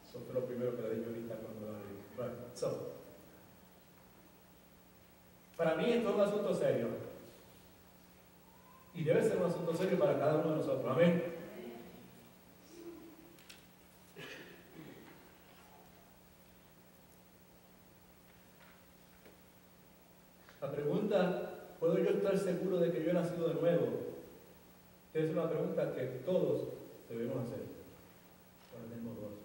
Eso fue lo primero que le dije ahorita cuando la vi. Right. So, para mí esto es un asunto serio. Y debe ser un asunto serio para cada uno de nosotros. Amén. La pregunta, ¿puedo yo estar seguro de que yo he nacido de nuevo? Es una pregunta que todos debemos hacer. Por el mismo gozo.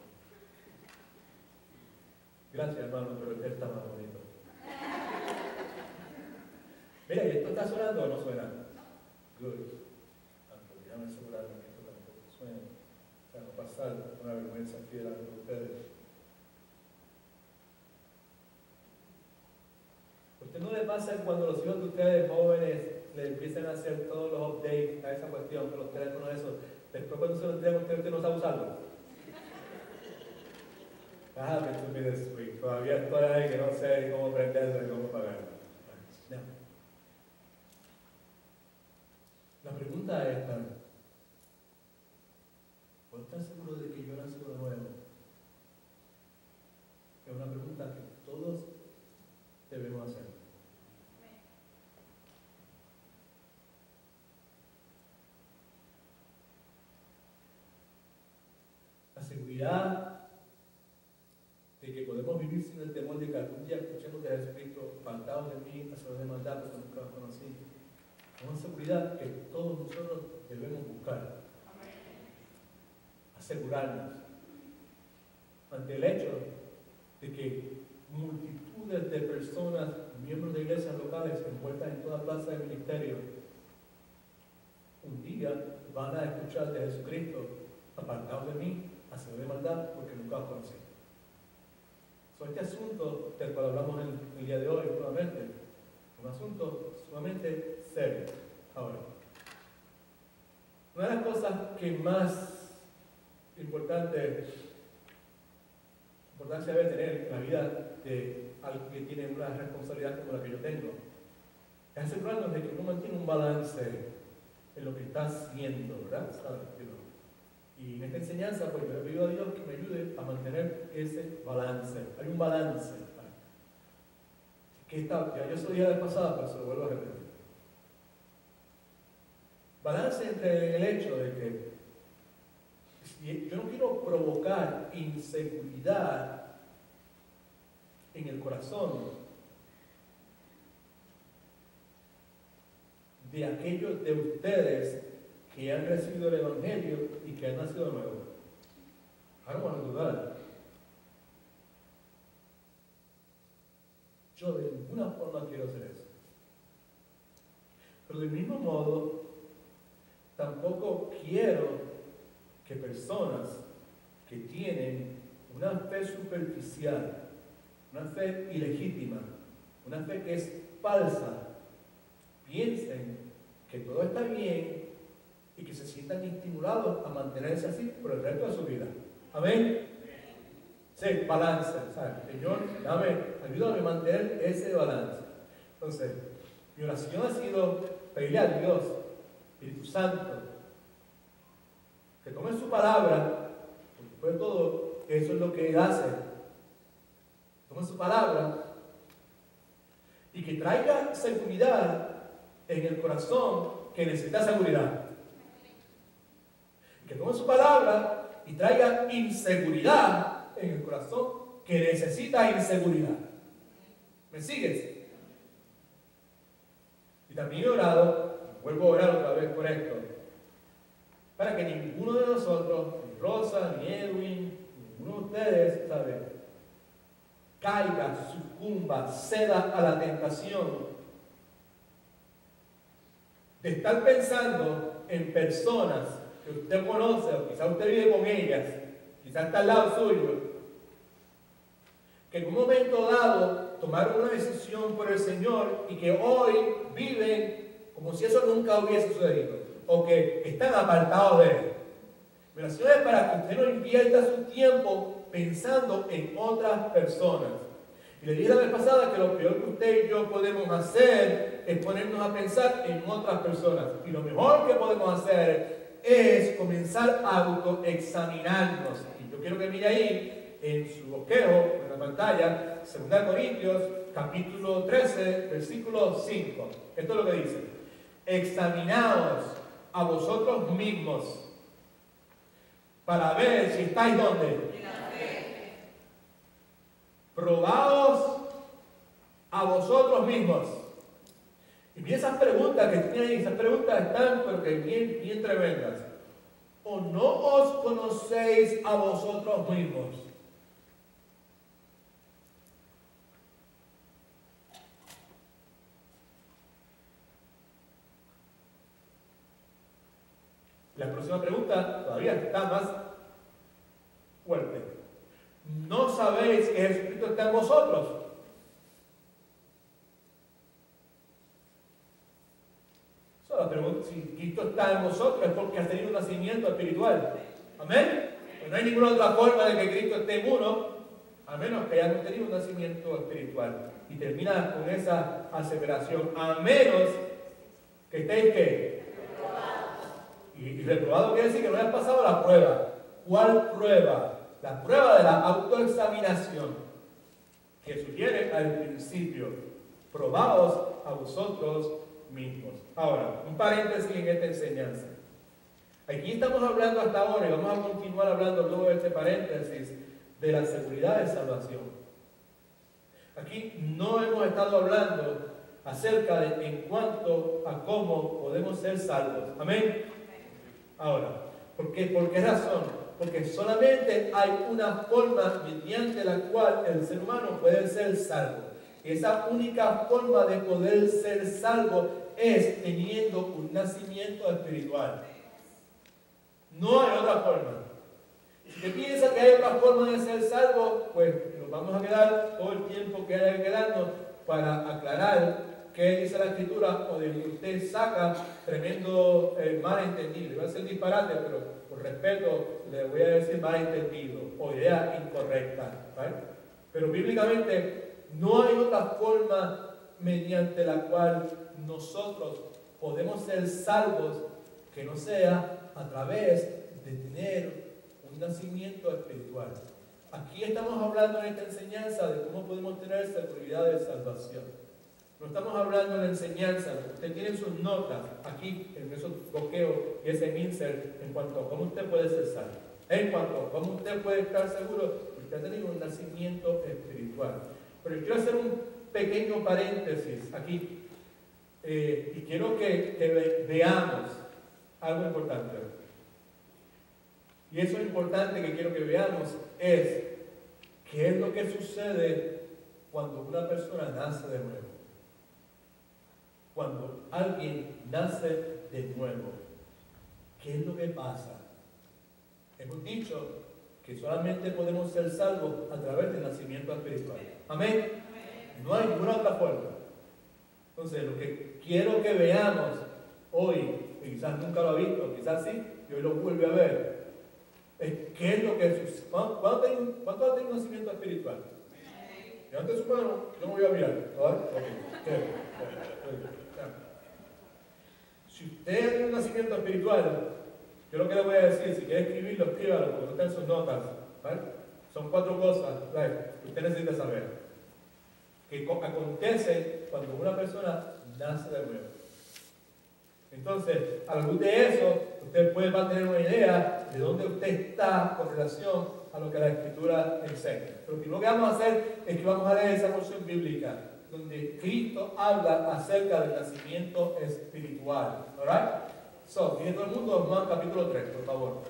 Gracias, hermano, pero el está más bonito. Mira, ¿y esto está sonando o no suena? Good. Déjame asegurarme que esto tampoco suene. Para no pasar una vergüenza aquí delante de ustedes. ¿A usted no le pasa cuando los hijos de ustedes jóvenes le empiezan a hacer todos los updates a esa cuestión con los teléfonos esos? Después cuando se los entregan usted no sabe usarlo? To me this week. Todavía estoy ahí que no sé cómo prenderlo y cómo pagarlo. No. La pregunta es esta. ¿Puedo estar seguro de que yo nací de nuevo? Es una pregunta que todos debemos hacer. La seguridad de que podemos vivir sin el temor de que algún día escuchemos de Jesucristo, faltados de mí, hacia los demás porque nunca los conocí. Es una seguridad que todos nosotros debemos buscar. Asegurarnos ante el hecho de que multitudes de personas, miembros de iglesias locales, envueltas en toda clase de ministerio, un día van a escuchar de Jesucristo, apartados de mí, hacia de maldad, porque nunca los conocí. Este asunto del cual hablamos el día de hoy, nuevamente, es un asunto sumamente serio. Ahora, una de las cosas que más importancia debe tener en la vida de alguien que tiene una responsabilidad como la que yo tengo, es asegurarnos de que uno mantiene un balance en lo que está haciendo, ¿verdad? Y en esta enseñanza, pues yo le pido a Dios que me ayude a mantener ese balance. Hay un balance. Ya yo se lo dije la vez pasada, pero se lo vuelvo a repetir. Balance entre el hecho de que yo no quiero provocar inseguridad en el corazón de aquellos de ustedes que han recibido el Evangelio y que han nacido de nuevo. Ahora vamos a dudar. Yo de ninguna forma quiero hacer eso. Pero del mismo modo, tampoco quiero que personas que tienen una fe superficial, una fe ilegítima, una fe que es falsa, piensen que todo está bien y que se sientan estimulados a mantenerse así por el resto de su vida. Amén. Sí, balance. Señor, ayúdame a mantener ese balance. Entonces, mi oración ha sido pedirle a Dios, Espíritu Santo, que tome su palabra, porque después de todo, eso es lo que Él hace. Tome su palabra y que traiga seguridad en el corazón que necesita seguridad. Que tome su palabra y traiga inseguridad en el corazón que necesita inseguridad. ¿Me sigues? Y también he orado, vuelvo a orar otra vez por esto, para que ninguno de nosotros, ni Rosa, ni Edwin, ninguno de ustedes, ¿sabe?, caiga, sucumba, ceda a la tentación de estar pensando en personas que usted conoce, o quizás usted vive con ellas, quizás está al lado suyo, que en un momento dado tomaron una decisión por el Señor y que hoy viven como si eso nunca hubiese sucedido, o que están apartados de Él. Mi oración es para que usted no invierta su tiempo pensando en otras personas. Y le dije la vez pasada que lo peor que usted y yo podemos hacer es ponernos a pensar en otras personas. Y lo mejor que podemos hacer es comenzar a autoexaminarnos. Y yo quiero que mire ahí en su bosquejo, en la pantalla, 2 Corintios, capítulo 13, versículo 5. Esto es lo que dice: examinaos a vosotros mismos para ver si estáis ¿dónde? En la fe. Probaos a vosotros mismos. Y esas preguntas que tienen ahí, esas preguntas están pero que bien tremendas. ¿O no os conocéis a vosotros mismos? La próxima pregunta todavía está más fuerte. ¿No sabéis que Jesucristo está en vosotros? Esa es la pregunta. Si Cristo está en vosotros es porque has tenido un nacimiento espiritual. ¿Amén? Pues no hay ninguna otra forma de que Cristo esté en uno, a menos que hayamos tenido un nacimiento espiritual. Y termina con esa aseveración: a menos que estéis ¿qué? Y reprobado quiere decir que no hayas pasado la prueba. ¿Cuál prueba? La prueba de la autoexaminación que sugiere al principio: probaos a vosotros mismos. Ahora, un paréntesis en esta enseñanza. Aquí estamos hablando hasta ahora, y vamos a continuar hablando luego de este paréntesis, de la seguridad de salvación. Aquí no hemos estado hablando acerca de en cuanto a cómo podemos ser salvos. Amén. Ahora, ¿por qué razón? Porque solamente hay una forma mediante la cual el ser humano puede ser salvo. Y esa única forma de poder ser salvo es teniendo un nacimiento espiritual. No hay otra forma. Si usted piensa que hay otra forma de ser salvo, pues nos vamos a quedar todo el tiempo que haya que quedarnos para aclarar qué dice la Escritura, o de que usted saca tremendo malentendido. Iba a ser disparate, pero por respeto le voy a decir malentendido o idea incorrecta, ¿vale? Pero bíblicamente no hay otra forma mediante la cual nosotros podemos ser salvos que no sea a través de tener un nacimiento espiritual. Aquí estamos hablando en esta enseñanza de cómo podemos tener seguridad de salvación. No estamos hablando de la enseñanza, usted tiene sus notas aquí en esos bloqueos y ese insert en cuanto a cómo usted puede ser salvo, en cuanto a cómo usted puede estar seguro que usted ha tenido un nacimiento espiritual. Pero quiero hacer un pequeño paréntesis aquí y quiero que veamos algo importante. Y eso importante que quiero que veamos es qué es lo que sucede cuando una persona nace de nuevo. Cuando alguien nace de nuevo, ¿qué es lo que pasa? Hemos dicho que solamente podemos ser salvos a través del nacimiento espiritual. ¿Amén? No hay ninguna otra forma. Entonces, lo que quiero que veamos hoy, y quizás nunca lo ha visto, quizás sí, y hoy lo vuelve a ver, es qué es lo que sucede. ¿Cuánto ha tenido un nacimiento espiritual? Levante su mano, yo me voy a mirar. Si usted tiene un nacimiento espiritual, yo lo que le voy a decir, si quiere escribirlo, escríbalo, porque no está en sus notas, ¿vale? Son 4 cosas, ¿vale?, que usted necesita saber. Que acontece cuando una persona nace de nuevo. Entonces, a la luz de eso, usted puede tener una idea de dónde usted está con relación a lo que la Escritura enseña. Pero lo que vamos a hacer es que vamos a leer esa porción bíblica donde Cristo habla acerca del nacimiento espiritual. ¿Alright? So, tiene todo el mundo Juan capítulo 3, por favor.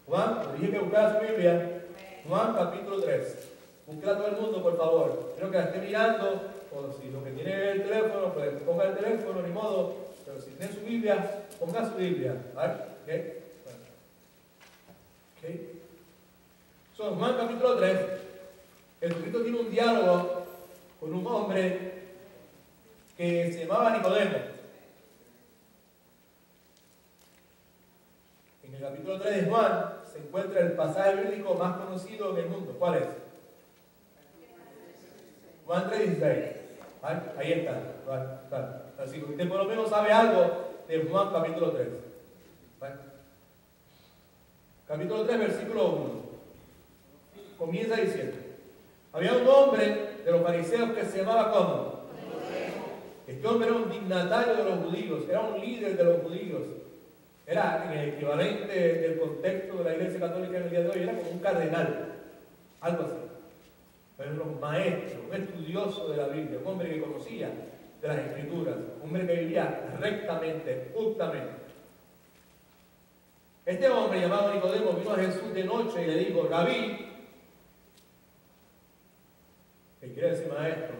Juan, le dije que buscara su Biblia. Juan capítulo 3. Búsquela todo el mundo, por favor. Creo que la esté mirando, o si lo que tiene el teléfono, pues ponga el teléfono, ni modo. Pero si tiene su Biblia, ponga su Biblia. ¿Vale? ¿Ok? Bueno. ¿Ok? So, Juan capítulo 3, Jesucristo tiene un diálogo con un hombre que se llamaba Nicodemo. En el capítulo 3 de Juan se encuentra el pasaje bíblico más conocido en el mundo. ¿Cuál es? Juan 3:16. ¿Vale? Ahí está. ¿Vale? Así que usted por lo menos sabe algo de Juan capítulo 3. ¿Vale? Capítulo 3, versículo 1. Comienza diciendo: había un hombre de los fariseos que se llamaba ¿cómo? Este hombre era un dignatario de los judíos, era un líder de los judíos. Era en el equivalente del contexto de la Iglesia Católica en el día de hoy, era como un cardenal, algo así. Pero era un maestro, un estudioso de la Biblia, un hombre que conocía de las Escrituras, un hombre que vivía rectamente, justamente. Este hombre llamado Nicodemo vino a Jesús de noche y le dijo: Rabí, que quiere decir maestro,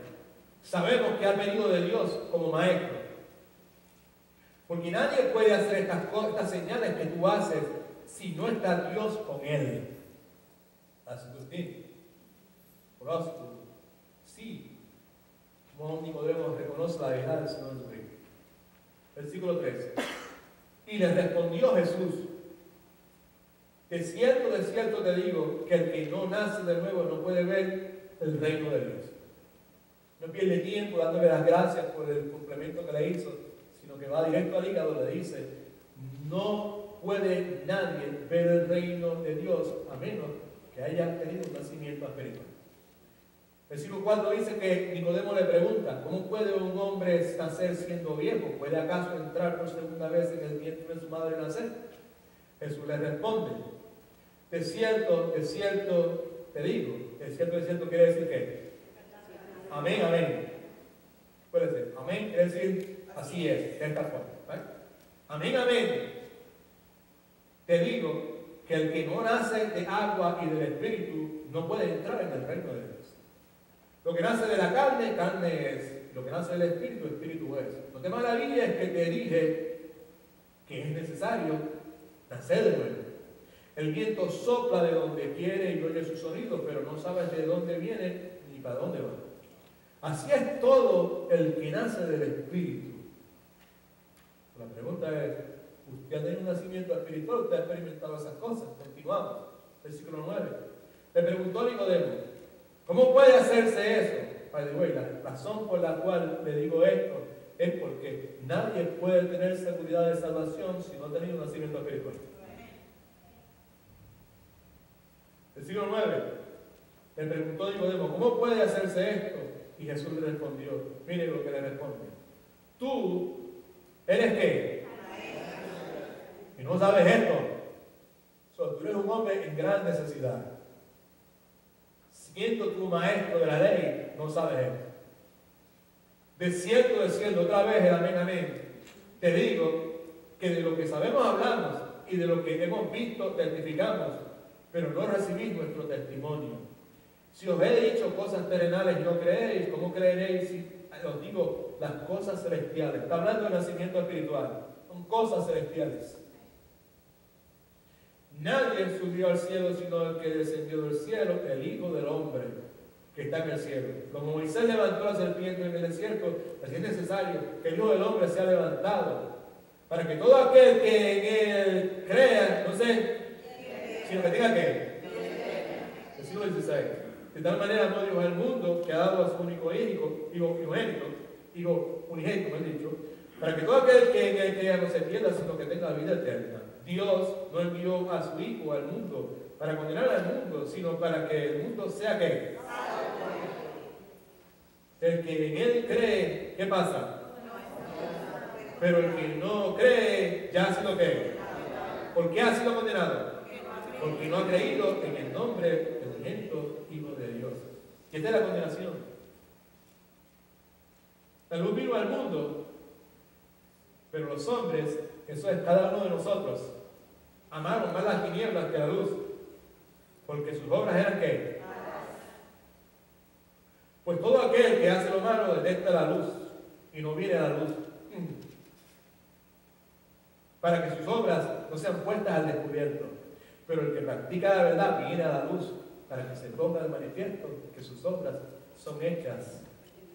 sabemos que has venido de Dios como maestro, porque nadie puede hacer estas señales que tú haces si no está Dios con él. That's a good thing. For us to see. Como Nicodemo reconoce la deidad del Señor Jesucristo. Versículo 3. Y le respondió Jesús: de cierto te digo, que el que no nace de nuevo no puede ver el reino de Dios. No pierde tiempo dándole las gracias por el complemento que le hizo, sino que va directo al hígado. Le dice: no puede nadie ver el reino de Dios a menos que haya tenido un nacimiento espiritual. Versículo 4 dice que Nicodemo le pregunta: ¿cómo puede un hombre nacer siendo viejo? ¿Puede acaso entrar por segunda vez en el vientre de su madre y nacer? Jesús le responde: de cierto te digo. De cierto quiere decir ¿qué? Amén, amén. Puede ser amén, quiere decir así es, de esta forma. ¿Right? Amén, amén. Te digo que el que no nace de agua y del Espíritu no puede entrar en el reino de Dios. Lo que nace de la carne, carne es. Lo que nace del Espíritu, Espíritu es. Lo que maravilla es que te dije que es necesario nacer de nuevo. El viento sopla de donde quiere y oye su sonido, pero no sabes de dónde viene ni para dónde va. Así es todo el que nace del Espíritu. La pregunta es: ¿usted ha tenido un nacimiento espiritual? ¿Usted ha experimentado esas cosas? Continuamos. Versículo 9. Le preguntó Nicodemo: ¿cómo puede hacerse eso? By the way, la razón por la cual le digo esto es porque nadie puede tener seguridad de salvación si no ha tenido un nacimiento espiritual. Versículo 9. Le preguntó Nicodemo: ¿cómo puede hacerse esto? Y Jesús le respondió. Mire lo que le responde: ¿tú eres qué? Y no sabes esto. Tú eres un hombre en gran necesidad. Siendo tu maestro de la ley, no sabes esto. De cierto, otra vez el amén, amén. Te digo que de lo que sabemos hablamos y de lo que hemos visto testificamos, pero no recibís nuestro testimonio. Si os he dicho cosas terrenales y no creéis, ¿cómo creeréis si os digo las cosas celestiales? Está hablando del nacimiento espiritual. Son cosas celestiales. Nadie subió al cielo sino el que descendió del cielo, el Hijo del Hombre que está en el cielo. Como Moisés levantó la serpiente en el desierto, así es necesario que el Hijo del Hombre sea levantado, para que todo aquel que en él crea, no sé, sino que tenga que. Versículo 16. De tal manera amó Dios al mundo que ha dado a su único unigénito, me he dicho, para que todo aquel que en él crea no se pierda, sino que tenga vida eterna. Dios no envió a su Hijo al mundo para condenar al mundo, sino para que el mundo sea ¿qué? El que en él cree, ¿qué pasa? Pero el que no cree ya ha sido ¿qué? ¿Por qué ha sido condenado? Porque no ha creído en el nombre del unigénito Hijo de Dios. Y esta es la condenación. La luz vino al mundo, pero los hombres, eso es cada uno de nosotros, amaron más las tinieblas que la luz, porque sus obras eran ¿qué? Pues todo aquel que hace lo malo detesta la luz y no viene a la luz, para que sus obras no sean puestas al descubierto. Pero el que practica la verdad viene a la luz, para que se ponga de manifiesto que sus obras son hechas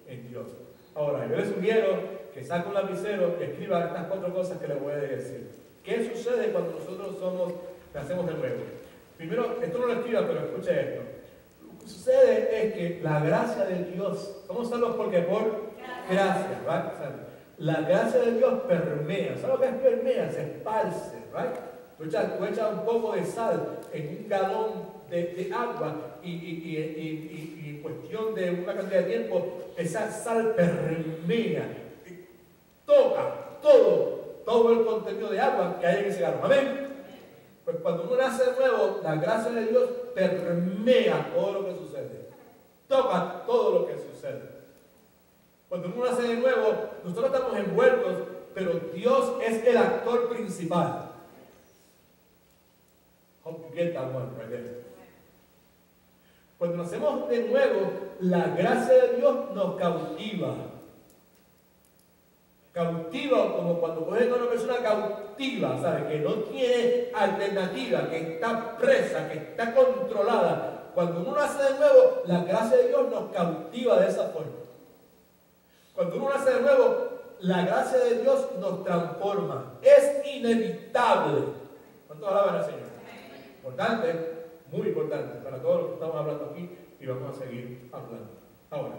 en Dios. Ahora, yo les sugiero que saque un lapicero y escriba estas 4 cosas que les voy a decir. ¿Qué sucede cuando nosotros nacemos de nuevo? Primero, esto no lo escriba, pero escuche esto. Lo que sucede es que la gracia de Dios, somos salvos porque por gracia, ¿right? O sea, la gracia de Dios permea. ¿Sabes lo que es permea? Se esparce, ¿right? Tú echas un poco de sal en un galón de agua y en cuestión de una cantidad de tiempo, esa sal permea, toca todo el contenido de agua que hay en ese galón. ¿Amén? Pues cuando uno nace de nuevo, la gracia de Dios permea todo lo que sucede. Toca todo lo que sucede. Cuando uno nace de nuevo, nosotros estamos envueltos, pero Dios es el actor principal. Hope you get that one right there. Cuando nacemos de nuevo, la gracia de Dios nos cautiva. Cautiva como cuando cogen a una persona cautiva, ¿sabes? Que no tiene alternativa, que está presa, que está controlada. Cuando uno nace de nuevo, la gracia de Dios nos cautiva de esa forma. Cuando uno nace de nuevo, la gracia de Dios nos transforma. Es inevitable. ¿Cuántos alaban al Señor? Importante, muy importante para todos los que estamos hablando aquí y vamos a seguir hablando. Ahora,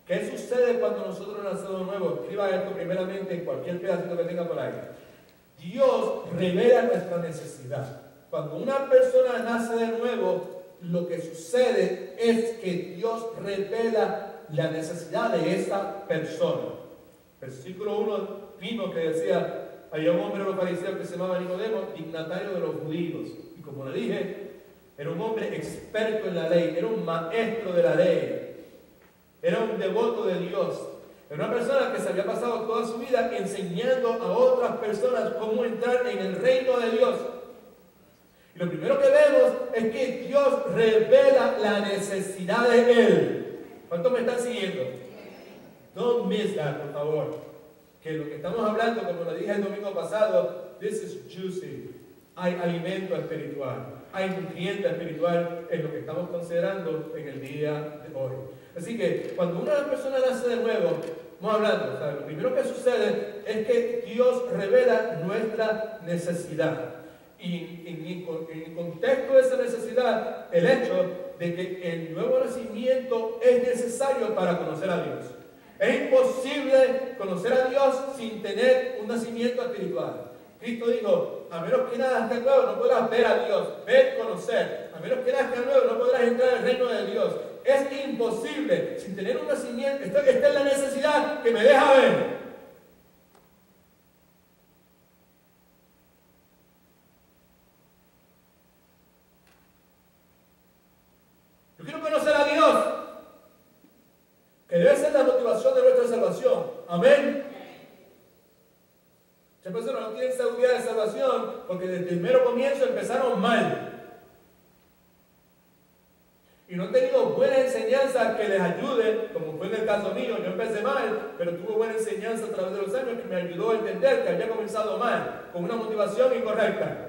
¿qué sucede cuando nosotros nacemos de nuevo? Escriba esto primeramente en cualquier pedacito que tenga por ahí. Dios revela nuestra necesidad. Cuando una persona nace de nuevo, lo que sucede es que Dios revela la necesidad de esa persona. Versículo 1 vimos que decía, había un hombre de los fariseos que se llamaba Nicodemo, dignatario de los judíos. Y como le dije, era un hombre experto en la ley, era un maestro de la ley, era un devoto de Dios. Era una persona que se había pasado toda su vida enseñando a otras personas cómo entrar en el reino de Dios. Y lo primero que vemos es que Dios revela la necesidad de él. ¿Cuántos me están siguiendo? Don't miss that, por favor. Que lo que estamos hablando, como lo dije el domingo pasado, this is juicy. Hay alimento espiritual, hay nutriente espiritual en lo que estamos considerando en el día de hoy. Así que cuando una persona nace de nuevo, vamos hablando, o sea, lo primero que sucede es que Dios revela nuestra necesidad. Y en el contexto de esa necesidad, el hecho de que el nuevo nacimiento es necesario para conocer a Dios. Es imposible conocer a Dios sin tener un nacimiento espiritual. Cristo dijo, a menos que nazcas nuevo no podrás ver a Dios, ver, conocer. A menos que nazcas nuevo no podrás entrar al reino de Dios. Es imposible sin tener un nacimiento. Esta es la necesidad que me deja ver. Yo quiero conocer a Dios, que debe ser la motivación de nuestra salvación. Amén. Muchas personas no tienen seguridad de salvación porque desde el mero comienzo empezaron mal. Y no han tenido buena enseñanza que les ayude, como fue en el caso mío. Yo empecé mal, pero tuve buena enseñanza a través de los años que me ayudó a entender que había comenzado mal, con una motivación incorrecta.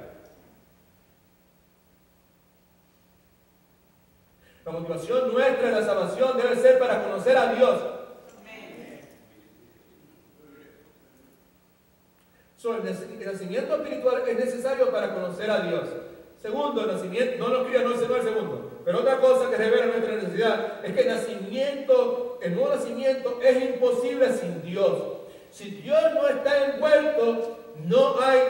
La motivación nuestra en la salvación debe ser para conocer a Dios. El nacimiento espiritual es necesario para conocer a Dios. Segundo, el nacimiento, no lo escriba, no es el segundo. Pero otra cosa que revela nuestra necesidad es que el nuevo nacimiento es imposible sin Dios. Si Dios no está envuelto, no hay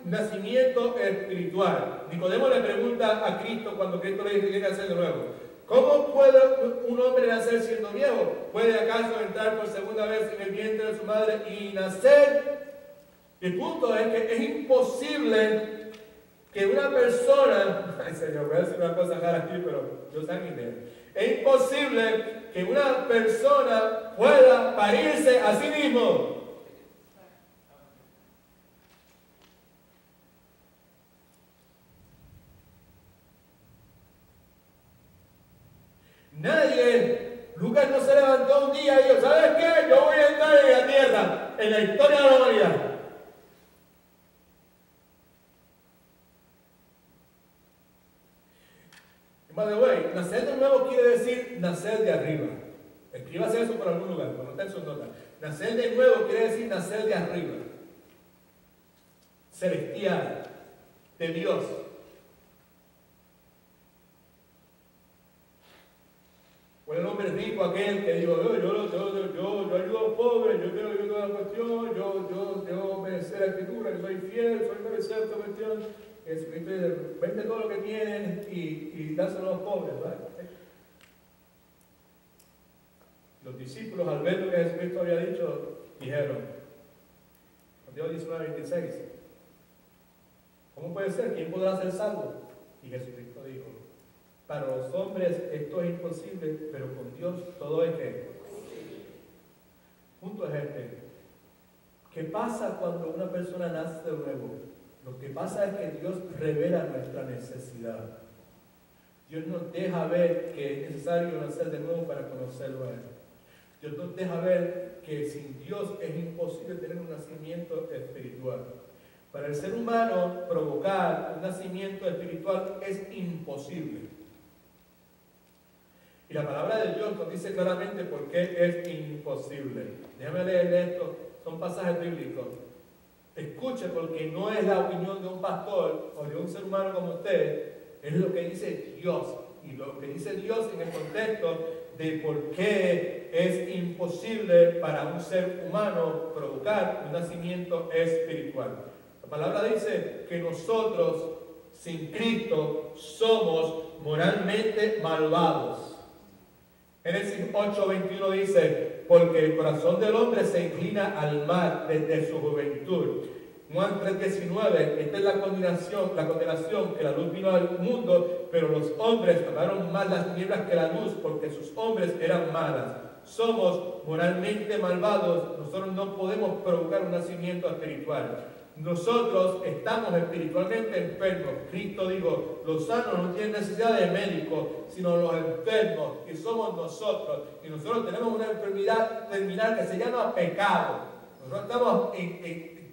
nacimiento espiritual. Nicodemo le pregunta a Cristo cuando Cristo le dice que tiene que nacer de nuevo. ¿Cómo puede un hombre nacer siendo viejo? ¿Puede acaso entrar por segunda vez en el vientre de su madre y nacer? El punto es que es imposible que una persona, ay señor, voy a decir una cosa rara aquí, pero yo sé mi idea. Es imposible que una persona pueda parirse a sí mismo. Nadie, Lucas no se levantó un día y dijo, ¿sabes qué? Yo voy a entrar en la tierra, en la historia de la humanidad. By the way, nacer de nuevo quiere decir nacer de arriba. Escríbase eso por algún lugar, por no tener sus notas. Nacer de nuevo quiere decir nacer de arriba. Celestial, de Dios. O el hombre rico aquel que dijo, yo ayudo a los pobres, yo quiero ayudar a la cuestión, yo obedecer la escritura, yo soy fiel, soy merecido esta cuestión. Jesucristo dice, vende todo lo que tienen y dáselo a los pobres, ¿verdad? Los discípulos, al ver lo que Jesucristo había dicho, dijeron, Mateo 19:26, ¿cómo puede ser? ¿Quién podrá ser salvo? Y Jesucristo dijo, para los hombres esto es imposible, pero con Dios todo es que. Punto es este. ¿Qué pasa cuando una persona nace de nuevo? Lo que pasa es que Dios revela nuestra necesidad. Dios nos deja ver que es necesario nacer de nuevo para conocerlo a Él. Dios nos deja ver que sin Dios es imposible tener un nacimiento espiritual. Para el ser humano, provocar un nacimiento espiritual es imposible. Y la palabra de Dios nos dice claramente por qué es imposible. Déjame leerle esto, son pasajes bíblicos. Escuche, porque no es la opinión de un pastor o de un ser humano como usted, es lo que dice Dios. Y lo que dice Dios en el contexto de por qué es imposible para un ser humano provocar un nacimiento espiritual. La palabra dice que nosotros, sin Cristo, somos moralmente malvados. Génesis 8:21 dice, porque el corazón del hombre se inclina al mal desde su juventud. Juan 3:19, esta es la condenación, que la luz vino al mundo, pero los hombres amaron más las tinieblas que la luz, porque sus hombres eran malas. Somos moralmente malvados, nosotros no podemos provocar un nacimiento espiritual. Nosotros estamos espiritualmente enfermos. Cristo dijo, los sanos no tienen necesidad de médico, sino los enfermos, que somos nosotros. Y nosotros tenemos una enfermedad terminal que se llama pecado. Nosotros estamos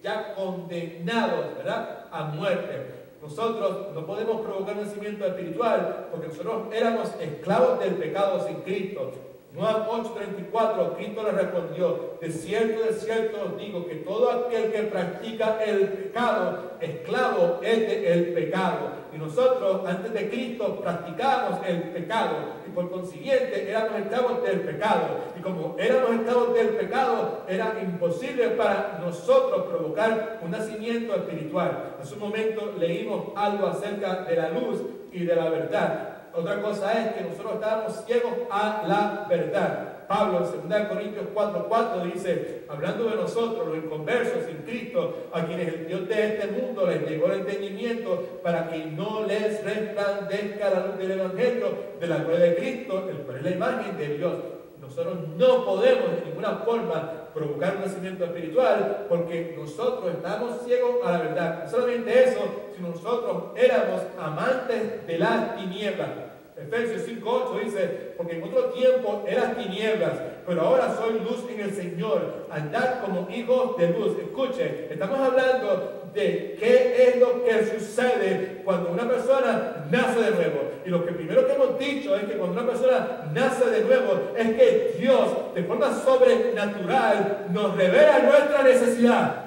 ya condenados, ¿verdad?, a muerte. Nosotros no podemos provocar un nacimiento espiritual porque nosotros éramos esclavos del pecado sin Cristo. Juan 8:34, Cristo le respondió, de cierto os digo que todo aquel que practica el pecado, esclavo es del pecado. Y nosotros, antes de Cristo, practicábamos el pecado y por consiguiente éramos esclavos del pecado. Y como éramos esclavos del pecado, era imposible para nosotros provocar un nacimiento espiritual. En su momento leímos algo acerca de la luz y de la verdad. Otra cosa es que nosotros estábamos ciegos a la verdad. Pablo en 2 Corintios 4:4 dice, hablando de nosotros, los inconversos sin Cristo, a quienes el Dios de este mundo les negó el entendimiento para que no les resplandezca la luz del Evangelio de la gloria de Cristo, el cual es la imagen de Dios. Nosotros no podemos de ninguna forma provocar un nacimiento espiritual porque nosotros estamos ciegos a la verdad. No solamente eso, sino nosotros éramos amantes de las tinieblas. Efesios 5:8 dice, porque en otro tiempo eras tinieblas, pero ahora soy luz en el Señor, andad como hijos de luz. Escuche, estamos hablando de qué es lo que sucede cuando una persona nace de nuevo. Y lo que primero que hemos dicho es que cuando una persona nace de nuevo es que Dios, de forma sobrenatural, nos revela nuestra necesidad.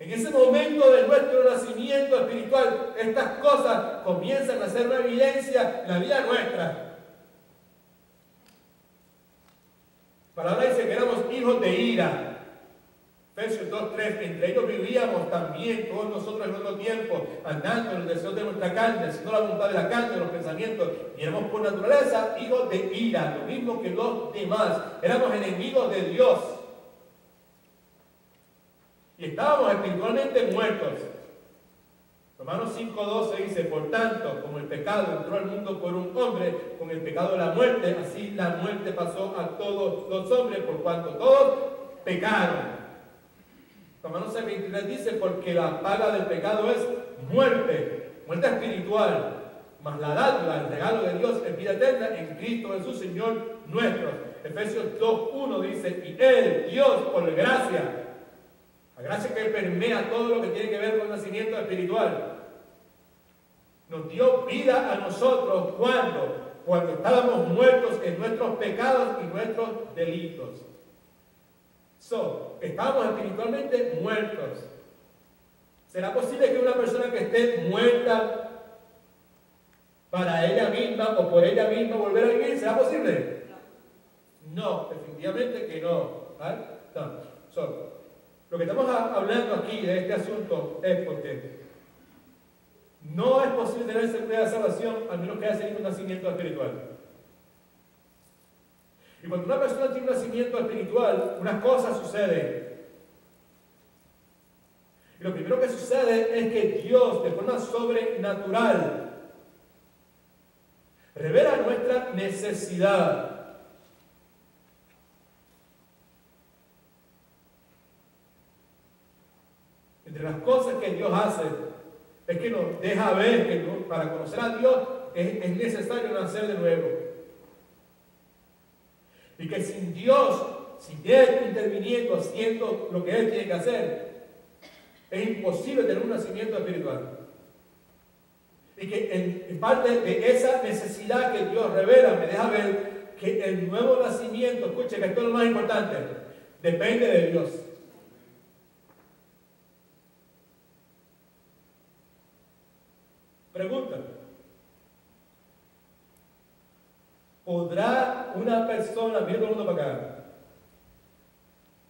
En ese momento de nuestro nacimiento espiritual, estas cosas comienzan a ser una evidencia en la vida nuestra. La palabra dice que éramos hijos de ira. Efesios 2:3, entre ellos vivíamos también todos nosotros en otro tiempo, andando en los deseos de nuestra carne, haciendo la voluntad de la carne, los pensamientos, y éramos por naturaleza hijos de ira, lo mismo que los demás. Éramos enemigos de Dios. y estábamos espiritualmente muertos. Romanos 5:12 dice, por tanto, como el pecado entró al mundo por un hombre, con el pecado de la muerte, así la muerte pasó a todos los hombres, por cuanto todos pecaron. Romanos 6:23 dice, porque la paga del pecado es muerte, muerte espiritual, mas la dádiva, el regalo de Dios es vida eterna en Cristo Jesús, Señor nuestro. Efesios 2:1 dice, y Él, Dios, por gracia, la gracia que permea todo lo que tiene que ver con el nacimiento espiritual, nos dio vida a nosotros cuando estábamos muertos en nuestros pecados y nuestros delitos. Estábamos espiritualmente muertos. ¿Será posible que una persona que esté muerta para ella misma o por ella misma volver a vivir? ¿Será posible? No, definitivamente que no. ¿Vale? No. Lo que estamos hablando aquí de este asunto es porque no es posible tener seguridad de salvación al menos que haya tenido un nacimiento espiritual. Y cuando una persona tiene un nacimiento espiritual, unas cosas suceden. Y lo primero que sucede es que Dios, de forma sobrenatural, revela nuestra necesidad. Entre las cosas que Dios hace es que nos deja ver que para conocer a Dios es necesario nacer de nuevo. Y que sin Dios, sin Él interviniendo, haciendo lo que Él tiene que hacer, es imposible tener un nacimiento espiritual. Y que en parte de esa necesidad que Dios revela, me deja ver que el nuevo nacimiento, escuchen que esto es lo más importante, depende de Dios. Pregunta: ¿podrá una persona, mira todo el mundo para acá?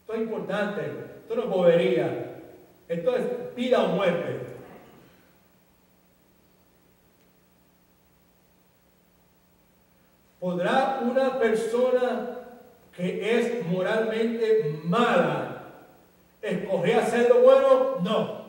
Esto es importante, esto no es bobería, esto es vida o muerte. ¿Podrá una persona que es moralmente mala escoger hacer lo bueno? No.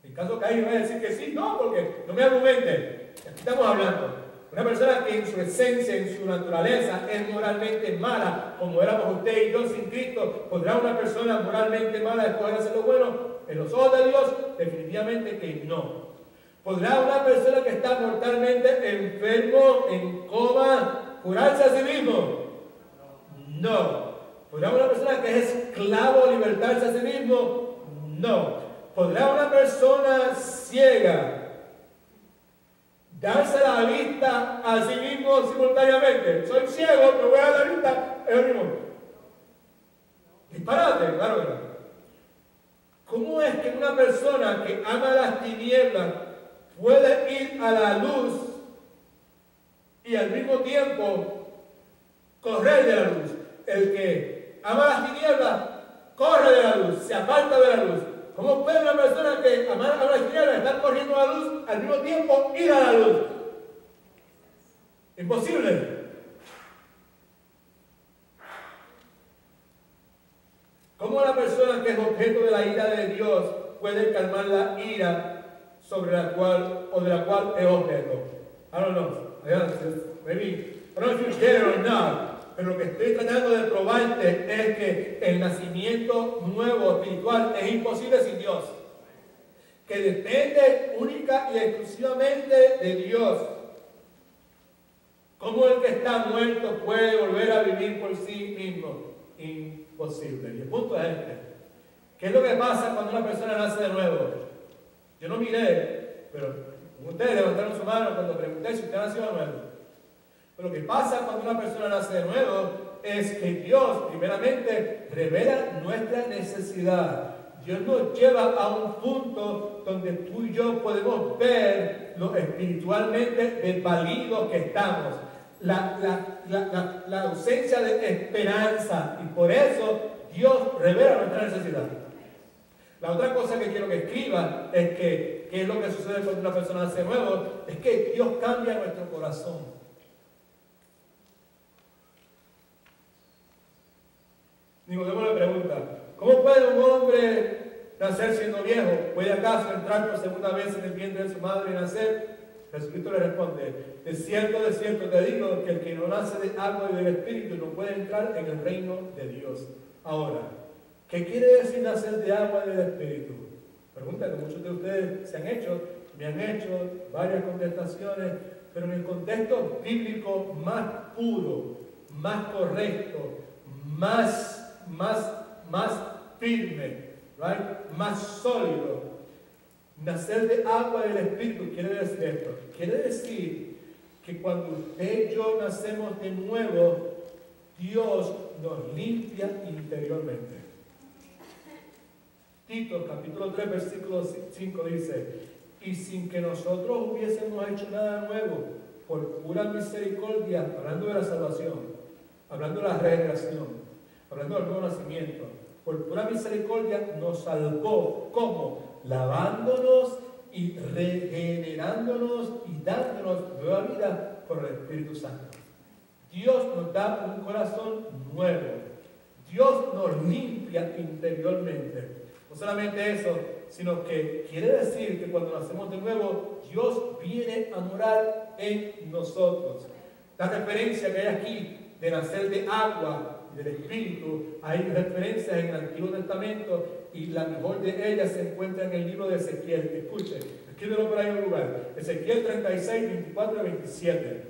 En caso que alguien vaya a decir que sí, no, porque no me argumente. Aquí estamos hablando. Una persona que en su esencia, en su naturaleza, es moralmente mala, como éramos usted y yo sin Cristo, ¿podrá una persona moralmente mala escoger hacer lo bueno? En los ojos de Dios, definitivamente que no. ¿Podrá una persona que está mortalmente enfermo, en coma, curarse a sí mismo? No. ¿Podrá una persona que es esclavo libertarse a sí mismo? No. ¿Podrá una persona ciega darse la vista a sí mismo simultáneamente? Soy ciego, me voy a dar la vista, es lo mismo. Disparate, claro que no. ¿Cómo es que una persona que ama las tinieblas puede ir a la luz y al mismo tiempo correr de la luz? El que ama las tinieblas corre de la luz, se aparta de la luz. ¿Cómo puede una persona que ama las tinieblas estar corriendo a la luz al mismo tiempo ir a la luz? Imposible. ¿Cómo la persona que es objeto de la ira de Dios puede calmar la ira sobre la cual o de la cual es objeto? I don't know. Maybe, I don't know if you get it or not. Pero lo que estoy tratando de probarte es que el nacimiento nuevo espiritual es imposible sin Dios. Que depende única y exclusivamente de Dios. ¿Cómo el que está muerto puede volver a vivir por sí mismo? Imposible. Y el punto es este. ¿Qué es lo que pasa cuando una persona nace de nuevo? Yo no miré, pero ustedes levantaron su mano cuando pregunté si usted nació de nuevo. Pero lo que pasa cuando una persona nace de nuevo es que Dios, primeramente, revela nuestra necesidad. Dios nos lleva a un punto donde tú y yo podemos ver lo espiritualmente desvalidos que estamos. La ausencia de esperanza. Y por eso Dios revela nuestra necesidad. La otra cosa que quiero que escriban es que ¿qué es lo que sucede cuando una persona nace de nuevo? Es que Dios cambia nuestro corazón. Nicodemo le pregunta, ¿Cómo puede un hombre nacer siendo viejo? ¿Puede acaso entrar por segunda vez en el vientre de su madre y nacer? Jesucristo le responde, de cierto te digo que el que no nace de agua y del Espíritu no puede entrar en el reino de Dios. Ahora, ¿qué quiere decir nacer de agua y del Espíritu? Pregunta que muchos de ustedes se han hecho, me han hecho varias contestaciones, pero en el contexto bíblico más puro, más correcto, más firme, right? Más sólido. Nacer de agua y del Espíritu quiere decir esto. Quiere decir que cuando usted y yo nacemos de nuevo, Dios nos limpia interiormente. Tito, capítulo 3, versículo 5 dice, y sin que nosotros hubiésemos hecho nada nuevo, por pura misericordia, hablando de la salvación, hablando de la regeneración, hablando del nuevo nacimiento, por pura misericordia nos salvó. ¿Cómo? Lavándonos y regenerándonos y dándonos nueva vida por el Espíritu Santo. Dios nos da un corazón nuevo. Dios nos limpia interiormente. No solamente eso, sino que quiere decir que cuando nacemos de nuevo, Dios viene a morar en nosotros. La referencia que hay aquí de nacer de agua y del Espíritu, hay referencias en el Antiguo Testamento y la mejor de ellas se encuentra en el libro de Ezequiel. Escuche, escríbelo por ahí en un lugar. Ezequiel 36, 24 y 27.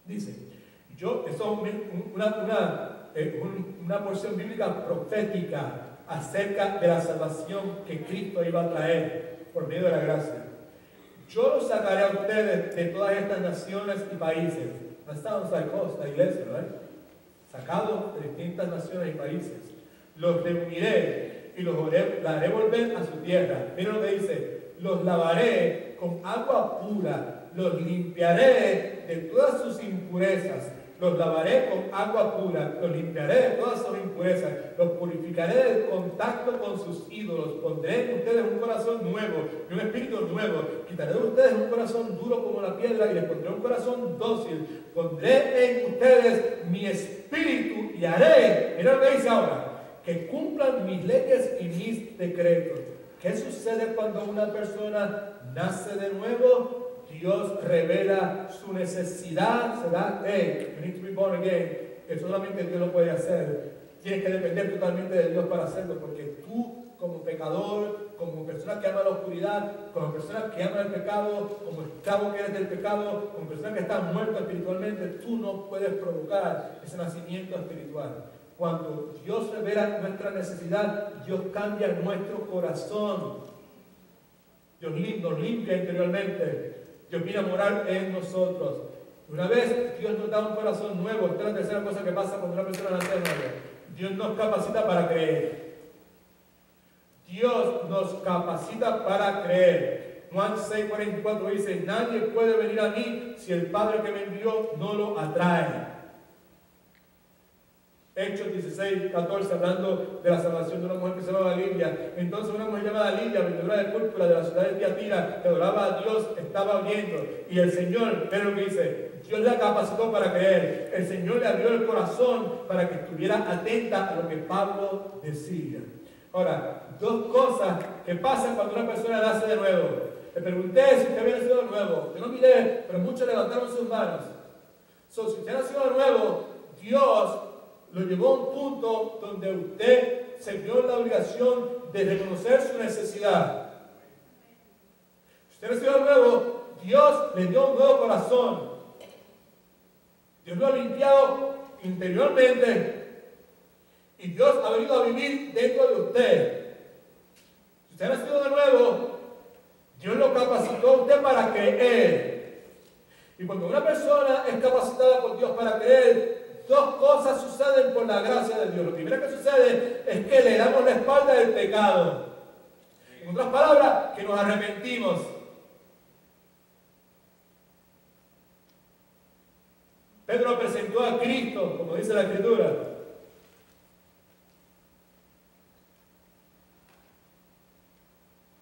Dice, esto es una porción bíblica profética acerca de la salvación que Cristo iba a traer por medio de la gracia. Yo los sacaré a ustedes de todas estas naciones y países. Estamos la iglesia, ¿verdad? Sacados de distintas naciones y países. Los reuniré y los haré volver a su tierra. Miren lo que dice, los lavaré con agua pura, los limpiaré de todas sus impurezas. Los lavaré con agua pura, los limpiaré de todas sus impurezas, los purificaré del contacto con sus ídolos, pondré en ustedes un corazón nuevo y un espíritu nuevo, quitaré de ustedes un corazón duro como la piedra y les pondré un corazón dócil, pondré en ustedes mi espíritu y haré, mira lo que dice ahora, que cumplan mis leyes y mis decretos. ¿Qué sucede cuando una persona nace de nuevo? Dios revela su necesidad, se da, hey, you need to be born again, que solamente Dios lo puede hacer. Tienes que depender totalmente de Dios para hacerlo, porque tú, como pecador, como persona que ama la oscuridad, como persona que ama el pecado, como esclavo que eres del pecado, como persona que está muerta espiritualmente, tú no puedes provocar ese nacimiento espiritual. Cuando Dios revela nuestra necesidad, Dios cambia nuestro corazón. Dios nos limpia interiormente. Dios viene a morar en nosotros. Una vez Dios nos da un corazón nuevo, esta es la tercera cosa que pasa cuando una persona nace de nuevo. Dios nos capacita para creer. Dios nos capacita para creer. Juan 6:44 dice, nadie puede venir a mí si el Padre que me envió no lo atrae. Hechos 16:14, hablando de la salvación de una mujer que se llamaba Lidia. Entonces una mujer llamada Lidia, vendedora de púrpura de la ciudad de Tiatira, que adoraba a Dios, estaba viendo. Y el Señor, ve lo que dice, Dios la capacitó para creer. El Señor le abrió el corazón para que estuviera atenta a lo que Pablo decía. Ahora, dos cosas que pasan cuando una persona nace de nuevo. Le pregunté si usted había nacido de nuevo. Yo no miré, pero muchos levantaron sus manos. Si usted nació de nuevo, Dios lo llevó a un punto donde usted se vio en la obligación de reconocer su necesidad. Si usted nació de nuevo, Dios le dio un nuevo corazón. Dios lo ha limpiado interiormente y Dios ha venido a vivir dentro de usted. Si usted ha nacido de nuevo, Dios lo capacitó a usted para creer. Y cuando una persona es capacitada por Dios para creer, dos cosas suceden por la gracia de Dios. Lo primero que sucede es que le damos la espalda del pecado. En otras palabras, que nos arrepentimos. Pedro presentó a Cristo, como dice la Escritura.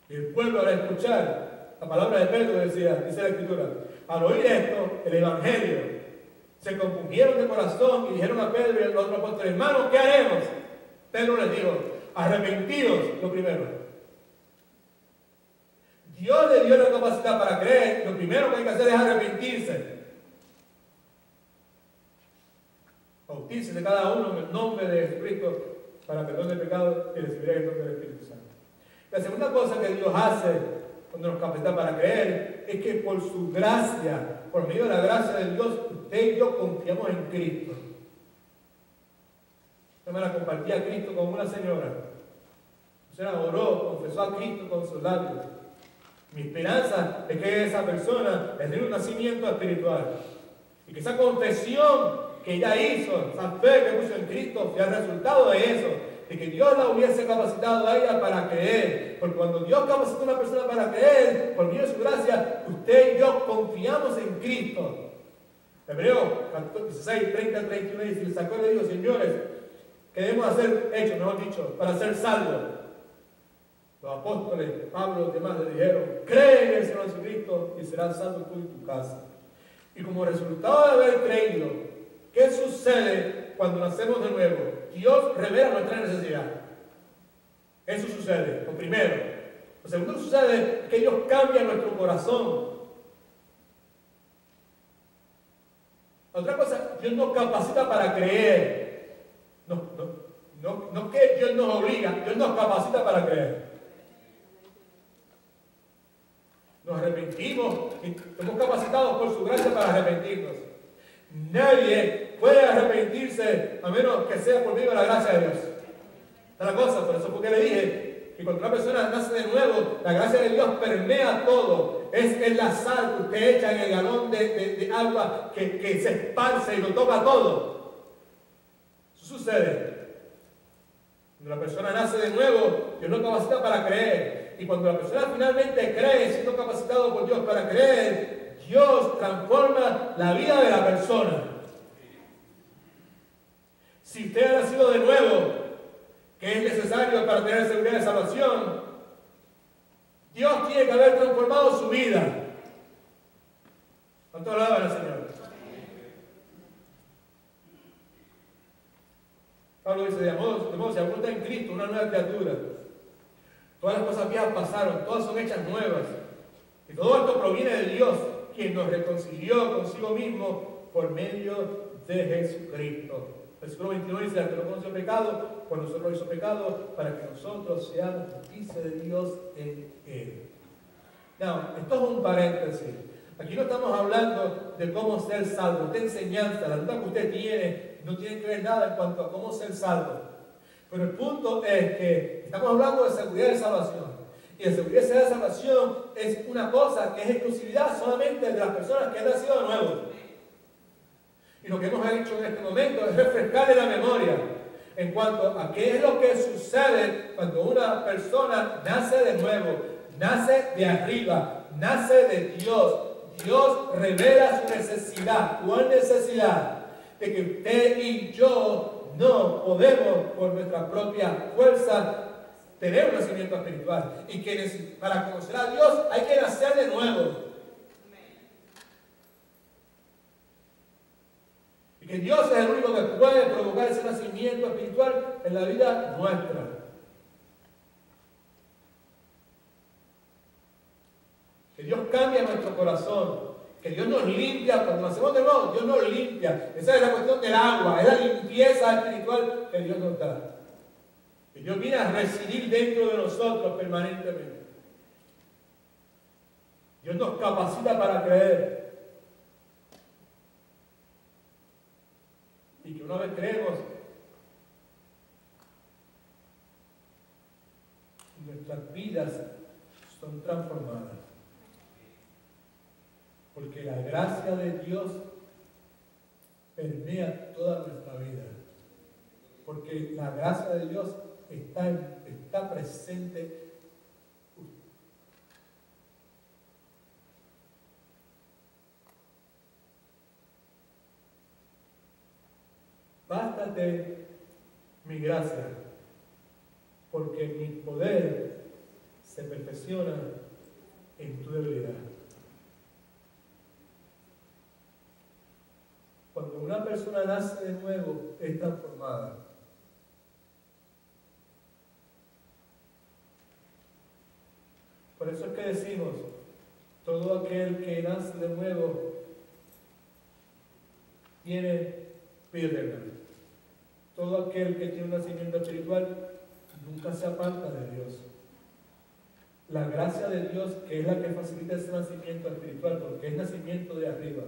Y el pueblo al escuchar la palabra de Pedro dice la Escritura, al oír esto, el Evangelio, se compungieron de corazón y dijeron a Pedro y a los otros apóstoles, hermanos, ¿qué haremos? Pedro les dijo, arrepentidos lo primero. Dios le dio la capacidad para creer, lo primero que hay que hacer es arrepentirse. Bautícese de cada uno en el nombre de Jesucristo para perdón de pecado y recibirá el don del Espíritu Santo. La segunda cosa que Dios hace cuando nos capacita para creer es que por su gracia, por medio de la gracia de Dios, usted y yo confiamos en Cristo. Esta semana compartí a Cristo con una señora. La señora oró, confesó a Cristo con sus labios. Mi esperanza es que esa persona le dé un nacimiento espiritual y que esa confesión que ella hizo, esa fe que puso en Cristo, sea el resultado de eso, de que Dios la hubiese capacitado a ella para creer. Porque cuando Dios capacita a una persona para creer, por medio de su gracia, usted y yo confiamos en Cristo. Hebreos 16, 30, 31 dice, les sacó y le digo, señores, ¿qué debemos hacer hechos, mejor dicho, para ser salvos? Los apóstoles, Pablo y los demás le dijeron, cree en el Señor Jesucristo y serás salvo tú y tu casa. Y como resultado de haber creído, ¿qué sucede cuando nacemos de nuevo? Dios revela nuestra necesidad. Eso sucede, lo primero. Lo segundo que sucede es que Dios cambia nuestro corazón. Otra cosa, Dios nos capacita para creer. No que Dios nos obliga, Dios nos capacita para creer. Nos arrepentimos y somos capacitados por su gracia para arrepentirnos. Nadie puede arrepentirse a menos que sea por medio de la gracia de Dios. Esta es la cosa, por eso fue que le dije que cuando una persona nace de nuevo, la gracia de Dios permea todo. Es la sal que usted echa en el galón de agua que se esparce y lo toma todo. Eso sucede. Cuando la persona nace de nuevo, Dios lo capacita para creer. Y cuando la persona finalmente cree, siendo capacitado por Dios para creer, Dios transforma la vida de la persona. Si usted ha nacido de nuevo, que es necesario para tener seguridad de salvación, Dios tiene que haber transformado su vida. ¿Cuánto alaban al Señor? Pablo dice, de modo si alguno está en Cristo, una nueva criatura. Todas las cosas viejas pasaron, todas son hechas nuevas. Y todo esto proviene de Dios, quien nos reconcilió consigo mismo por medio de Jesucristo. Versículo 29 dice, el que no conoció pecado, pues nosotros hizo pecado, para que nosotros seamos justicia de Dios en él. No, esto es un paréntesis. Aquí no estamos hablando de cómo ser salvo. Esta enseñanza, la duda que usted tiene, no tiene que ver nada en cuanto a cómo ser salvo. Pero el punto es que estamos hablando de seguridad de salvación. Y la seguridad de salvación es una cosa que es exclusividad solamente de las personas que han nacido de nuevo. Y lo que hemos hecho en este momento es refrescarle la memoria en cuanto a qué es lo que sucede cuando una persona nace de nuevo, nace de arriba, nace de Dios. Dios revela su necesidad, ¿cuál necesidad? De que usted y yo no podemos por nuestra propia fuerza tener un nacimiento espiritual. Y que para conocer a Dios hay que nacer de nuevo. Y que Dios es el único que puede provocar ese nacimiento espiritual en la vida nuestra. Que Dios cambia nuestro corazón. Que Dios nos limpia cuando nacemos de nuevo. Dios nos limpia. Esa es la cuestión del agua. Es la limpieza espiritual que Dios nos da. Que Dios viene a residir dentro de nosotros permanentemente. Dios nos capacita para creer. Y que una vez creemos, nuestras vidas son transformadas. Porque la gracia de Dios permea toda nuestra vida. Porque la gracia de Dios está presente. Bástate mi gracia, porque mi poder se perfecciona en tu debilidad. Cuando una persona nace de nuevo, es transformada. Por eso es que decimos, todo aquel que nace de nuevo tiene vida eterna. Todo aquel que tiene un nacimiento espiritual nunca se aparta de Dios. La gracia de Dios, que es la que facilita ese nacimiento espiritual, porque es nacimiento de arriba,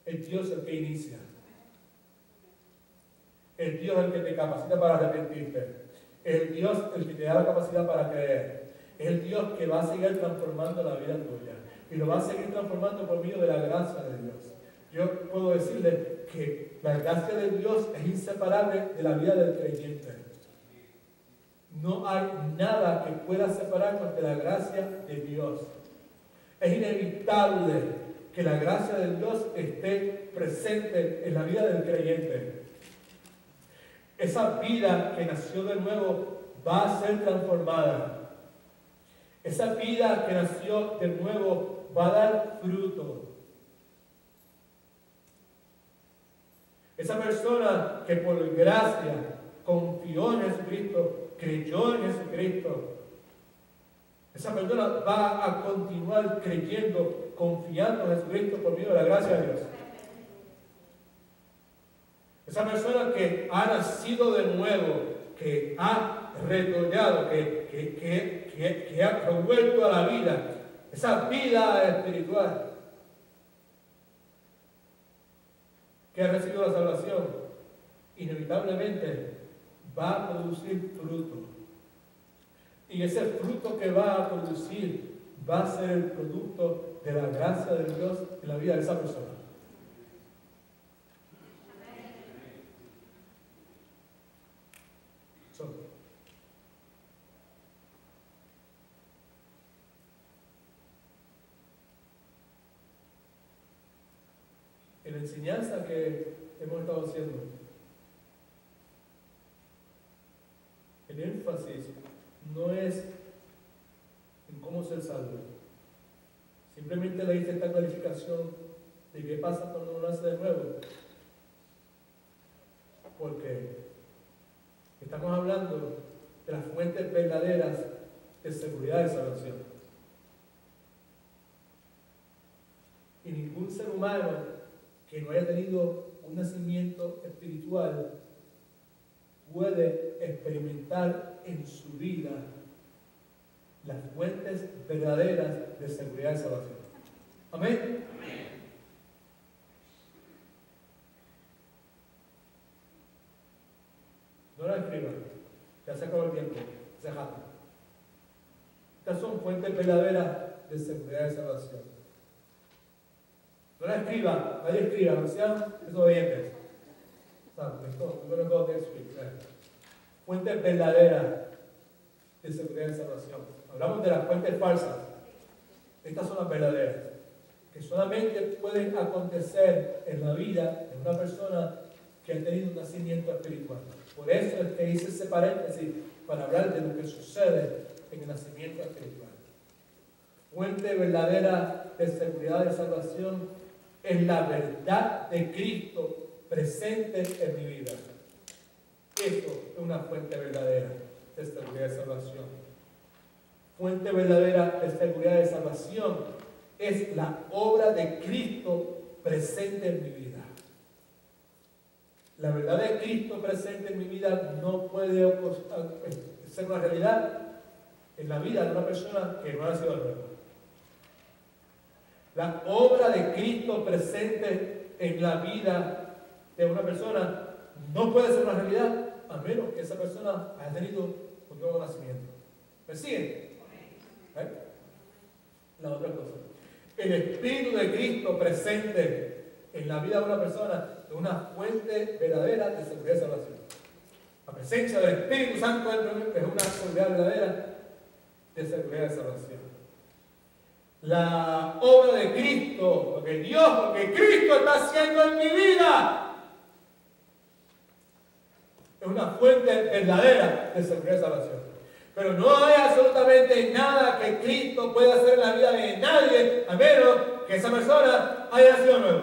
es Dios el que inicia. Es Dios el que te capacita para arrepentirte. Es Dios el que te da la capacidad para creer. Es el Dios que va a seguir transformando la vida tuya. Y lo va a seguir transformando por medio de la gracia de Dios. Yo puedo decirle que la gracia de Dios es inseparable de la vida del creyente. No hay nada que pueda separarnos de la gracia de Dios. Es inevitable que la gracia de Dios esté presente en la vida del creyente. Esa vida que nació de nuevo va a ser transformada. Esa vida que nació de nuevo va a dar fruto. Esa persona que por gracia confió en Jesucristo, creyó en Jesucristo, esa persona va a continuar creyendo, confiando en Jesucristo por medio de la gracia de Dios. Esa persona que ha nacido de nuevo, que ha retornado, que ha vuelto a la vida, esa vida espiritual, que ha recibido la salvación, inevitablemente va a producir fruto. Y ese fruto que va a producir va a ser el producto de la gracia de Dios en la vida de esa persona. En la enseñanza que hemos estado haciendo, el énfasis no es en cómo ser salvo. Simplemente le hice esta clarificación de qué pasa cuando uno nace de nuevo. Porque estamos hablando de las fuentes verdaderas de seguridad de salvación. Y ningún ser humano que no haya tenido un nacimiento espiritual puede experimentar en su vida las fuentes verdaderas de seguridad y salvación. Amén. Amén. No la escriban, ya se acabó el tiempo, se jata. Estas son fuentes verdaderas de seguridad y salvación. No la escriban, nadie escriba, no sean desobedientes. Fuentes verdaderas de seguridad y salvación. Hablamos de las fuentes falsas. Estas son las verdaderas, que solamente pueden acontecer en la vida de una persona que ha tenido un nacimiento espiritual. Por eso es que hice ese paréntesis para hablar de lo que sucede en el nacimiento espiritual. Fuente verdadera de seguridad y salvación es la verdad de Cristo presente en mi vida. Eso es una fuente verdadera de seguridad y salvación. Fuente verdadera de seguridad y salvación es la obra de Cristo presente en mi vida. La verdad de Cristo presente en mi vida no puede ser una realidad en la vida de una persona que no ha nacido de nuevo. La obra de Cristo presente en la vida de una persona no puede ser una realidad a menos que esa persona haya tenido un nuevo nacimiento. ¿Me siguen? ¿Eh? La otra cosa. El Espíritu de Cristo presente en la vida de una persona es una fuente verdadera de seguridad y salvación. La presencia del Espíritu Santo dentro de mí es una seguridad verdadera de seguridad y salvación. La obra de Cristo, lo que Cristo está haciendo en mi vida, es una fuente verdadera de seguridad y salvación. Pero no hay absolutamente nada que Cristo pueda hacer en la vida de nadie, a menos que esa persona haya nacido nuevo.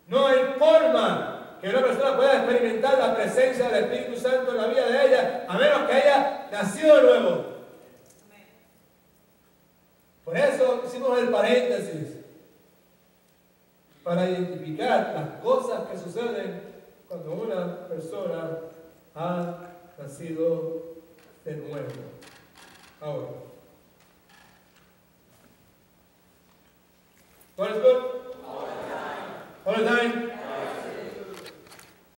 No hay forma que una persona pueda experimentar la presencia del Espíritu Santo en la vida de ella, a menos que haya nacido nuevo. pusimos el paréntesis para identificar las cosas que suceden cuando una persona ha nacido de nuevo. Ahora, what is good? All the time.